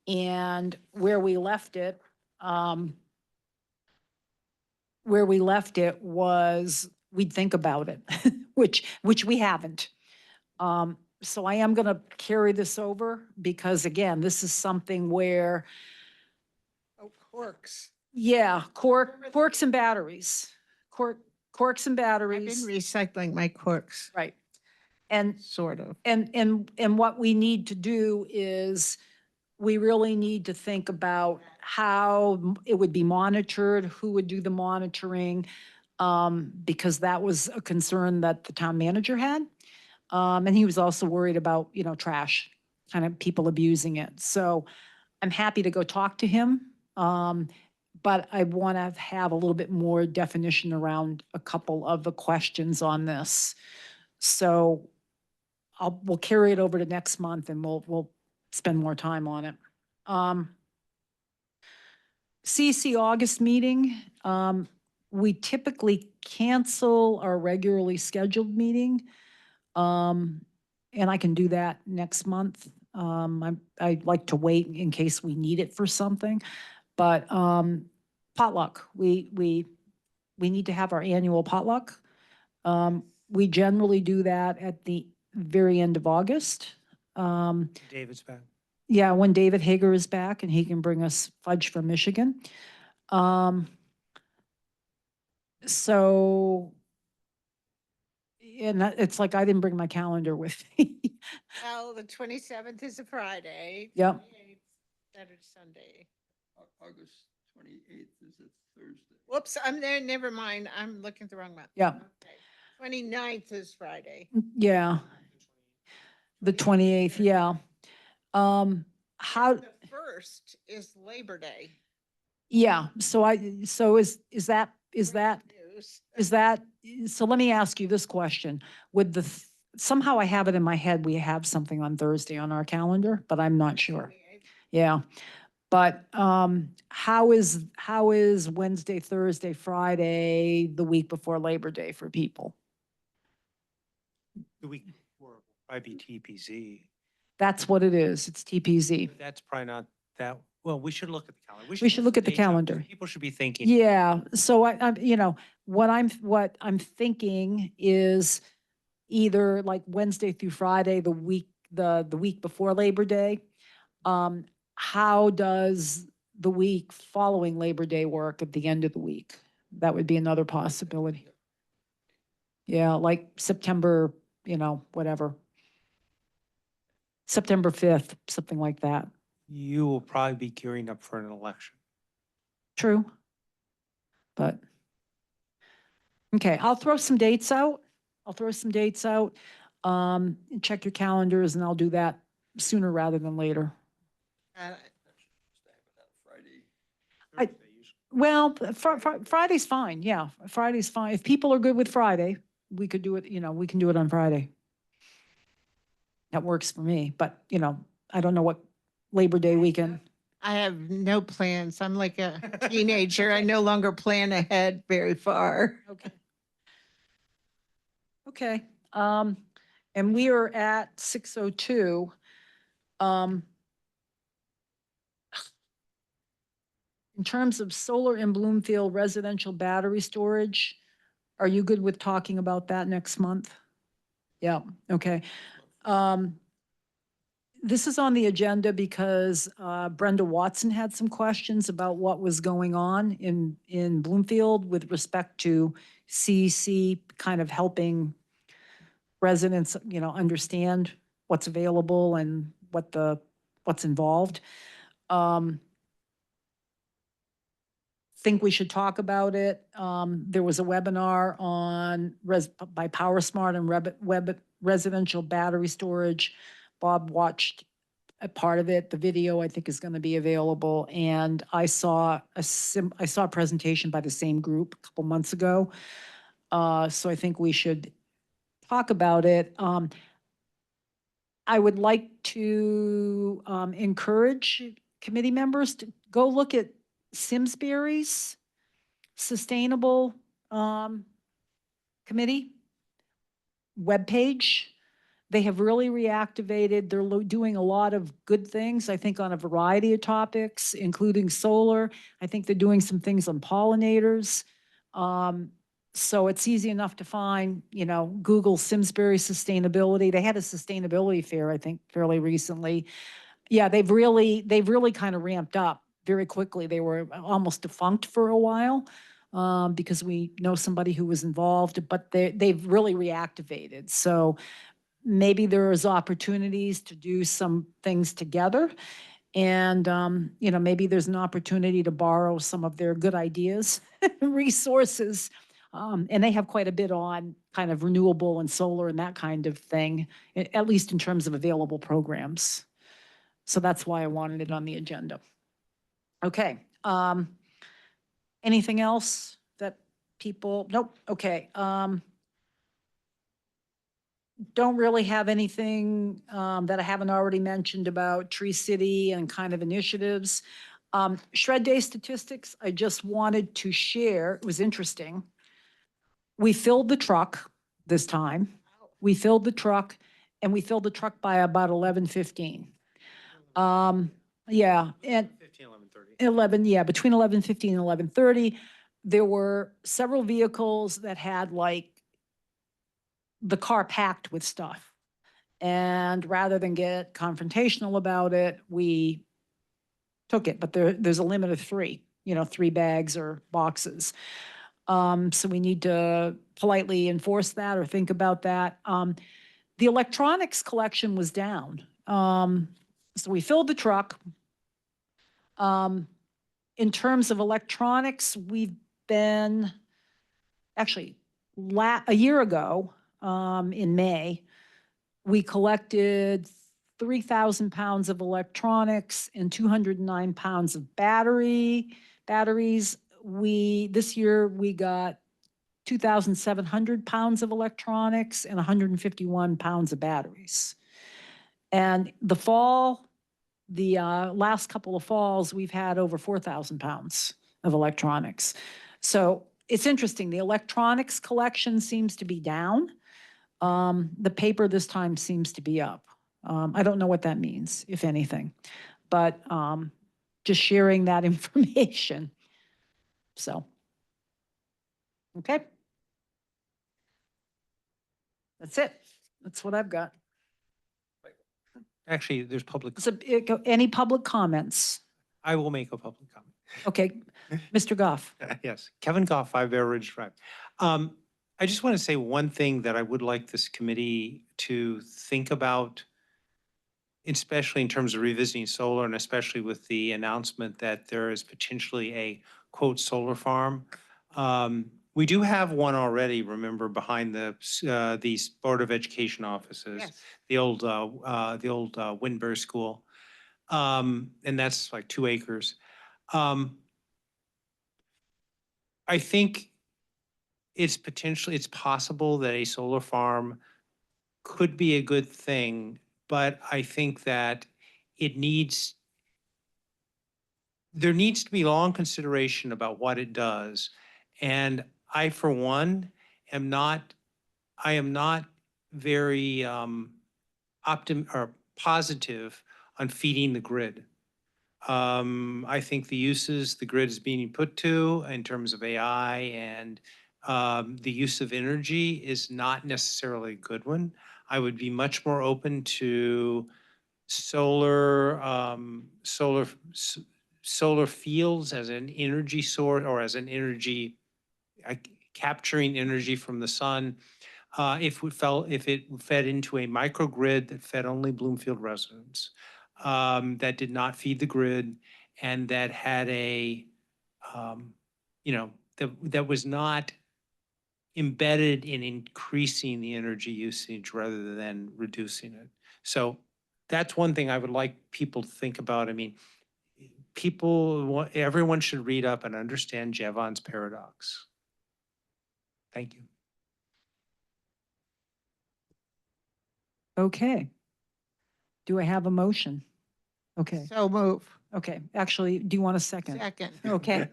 And where we left it was we'd think about it, which we haven't. So I am going to carry this over because again, this is something where, Oh, corks. yeah, corks and batteries, corks and I've been batteries, recycling my corks, right. And sort of. And what we need to do is we really need to think about how it would be monitored, who would do the monitoring, because that was a concern that the town manager had. And he was also worried about, trash, kind of people abusing it. So I'm happy to go talk to him. But I want to have a little bit more definition around a couple of the questions on this. So we'll carry it over to next month and we'll spend more time on it. CC August meeting, we typically cancel our regularly scheduled meeting. And I can do that next month. I'd like to wait in case we need it for something, but, potluck, we need to have our annual potluck. We generally do that at the very end of August. David's back. Yeah, when David Hager is back and he can bring us fudge from Michigan. So, and it's like I didn't bring my calendar with me. Well, the 27th is a Friday. Yep. 28th, Saturday, Sunday. August 28th is a Thursday. Whoops, I'm there, never mind, I'm looking at the wrong month. Yeah. Okay. 29th is Friday. Yeah. The 28th, yeah. How, The first is Labor Day. yeah, so is that, News. so let me ask you this question. With somehow I have it in my head, we have something on Thursday on our calendar, but I'm not sure. Yeah. But how is Wednesday, Thursday, Friday, the week before Labor Day for people? The week before will probably be TPZ. That's what it is. It's TPZ. But that's probably not that, well, we should look at the calendar. We should put look some at the dates out, 'cause calendar. People should be thinking. Yeah, so I'm, what I'm thinking is either like Wednesday through Friday, the week before Labor Day. How does the week following Labor Day work at the end of the week? That would be another possibility. Yeah, like September, whatever. September 5th, something like that. You will probably be gearing up for an election. True. But, okay, I'll throw some dates out. Check your calendars and I'll do that sooner rather than later. Uh, I- Thursday usually. Well, Friday's fine, yeah, Friday's fine. If people are good with Friday, we could do it, we can do it on Friday. That works for me, but, I don't know what Labor Day weekend. I have no plans. I'm like a teenager. I no longer plan ahead very far. Okay. Okay, and we are at 6:02. In terms of solar in Bloomfield residential battery storage, are you good with talking about that next month? Yeah, okay. This is on the agenda because Brenda Watson had some questions about what was going on in Bloomfield with respect to CEC kind of helping residents, understand what's available and what's involved. Think we should talk about it. There was a webinar on by PowerSmart and web residential battery storage. Bob watched a part of it. The video I think is going to be available. And I saw a presentation by the same group a couple months ago. So I think we should talk about it. I would like to encourage committee members to go look at Simsbury's Sustainable Committee webpage. They have really reactivated. They're doing a lot of good things, I think, on a variety of topics, including solar. I think they're doing some things on pollinators. So it's easy enough to find, Google Simsbury Sustainability. They had a sustainability fair, I think, fairly recently. Yeah, they've really kind of ramped up very quickly. They were almost defunct for a while because we know somebody who was involved, but they've really reactivated. So maybe there is opportunities to do some things together. And, maybe there's an opportunity to borrow some of their good ideas, resources. And they have quite a bit on kind of renewable and solar and that kind of thing, at least in terms of available programs. So that's why I wanted it on the agenda. Okay. Anything else that people, nope, okay. Don't really have anything that I haven't already mentioned about Tree City and kind of initiatives. Shred Day statistics, I just wanted to share, it was interesting. We filled the truck this time. We filled the truck and we filled the truck by about 11:15. Yeah, and 15, 11:30. 11, yeah, between 11:15 and 11:30. There were several vehicles that had like the car packed with stuff. And rather than get confrontational about it, we took it, but there's a limit of 3, 3 bags or boxes. So we need to politely enforce that or think about that. The electronics collection was down. So we filled the truck. In terms of electronics, we've been, actually, a year ago, in May, We collected 3,000 pounds of electronics and 209 pounds of batteries. This year, we got 2,700 pounds of electronics and 151 pounds of batteries. And the last couple of falls, we've had over 4,000 pounds of electronics. So it's interesting. The electronics collection seems to be down. The paper this time seems to be up. I don't know what that means, if anything, but just sharing that information. So, okay. That's it. That's what I've got. Actually, there's public, So, any public comments? I will make a public comment. Okay, Mr. Goff. Yes, Kevin Goff, 5 Bear Ridge Drive. I just want to say one thing that I would like this committee to think about, especially in terms of revisiting solar and especially with the announcement that there is potentially a quote solar farm. We do have one already, remember, behind these Board of Education offices, Yes. the old Windber School. And that's like 2 acres. I think it's possible that a solar farm could be a good thing, but I think that there needs to be long consideration about what it does. And I, for one, am not very positive on feeding the grid. I think the uses the grid is being put to in terms of AI and the use of energy is not necessarily a good one. I would be much more open to solar fields as an energy source or as an energy capturing energy from the sun. If it fed into a microgrid that fed only Bloomfield residents, that did not feed the grid, and that had that was not embedded in increasing the energy usage rather than reducing it. So that's one thing I would like people to think about. I mean, everyone should read up and understand Jevons paradox. Thank you. Okay. Do I have a motion? Okay, So move. okay. Actually, do you want a second? Second. Okay.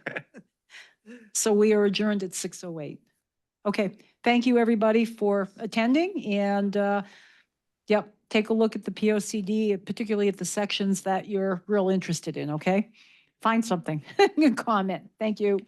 So we are adjourned at 6:08. Okay, thank you, everybody, for attending, and, yep, take a look at the POCD, particularly at the sections that you're real interested in, okay? Find something, comment. Thank you.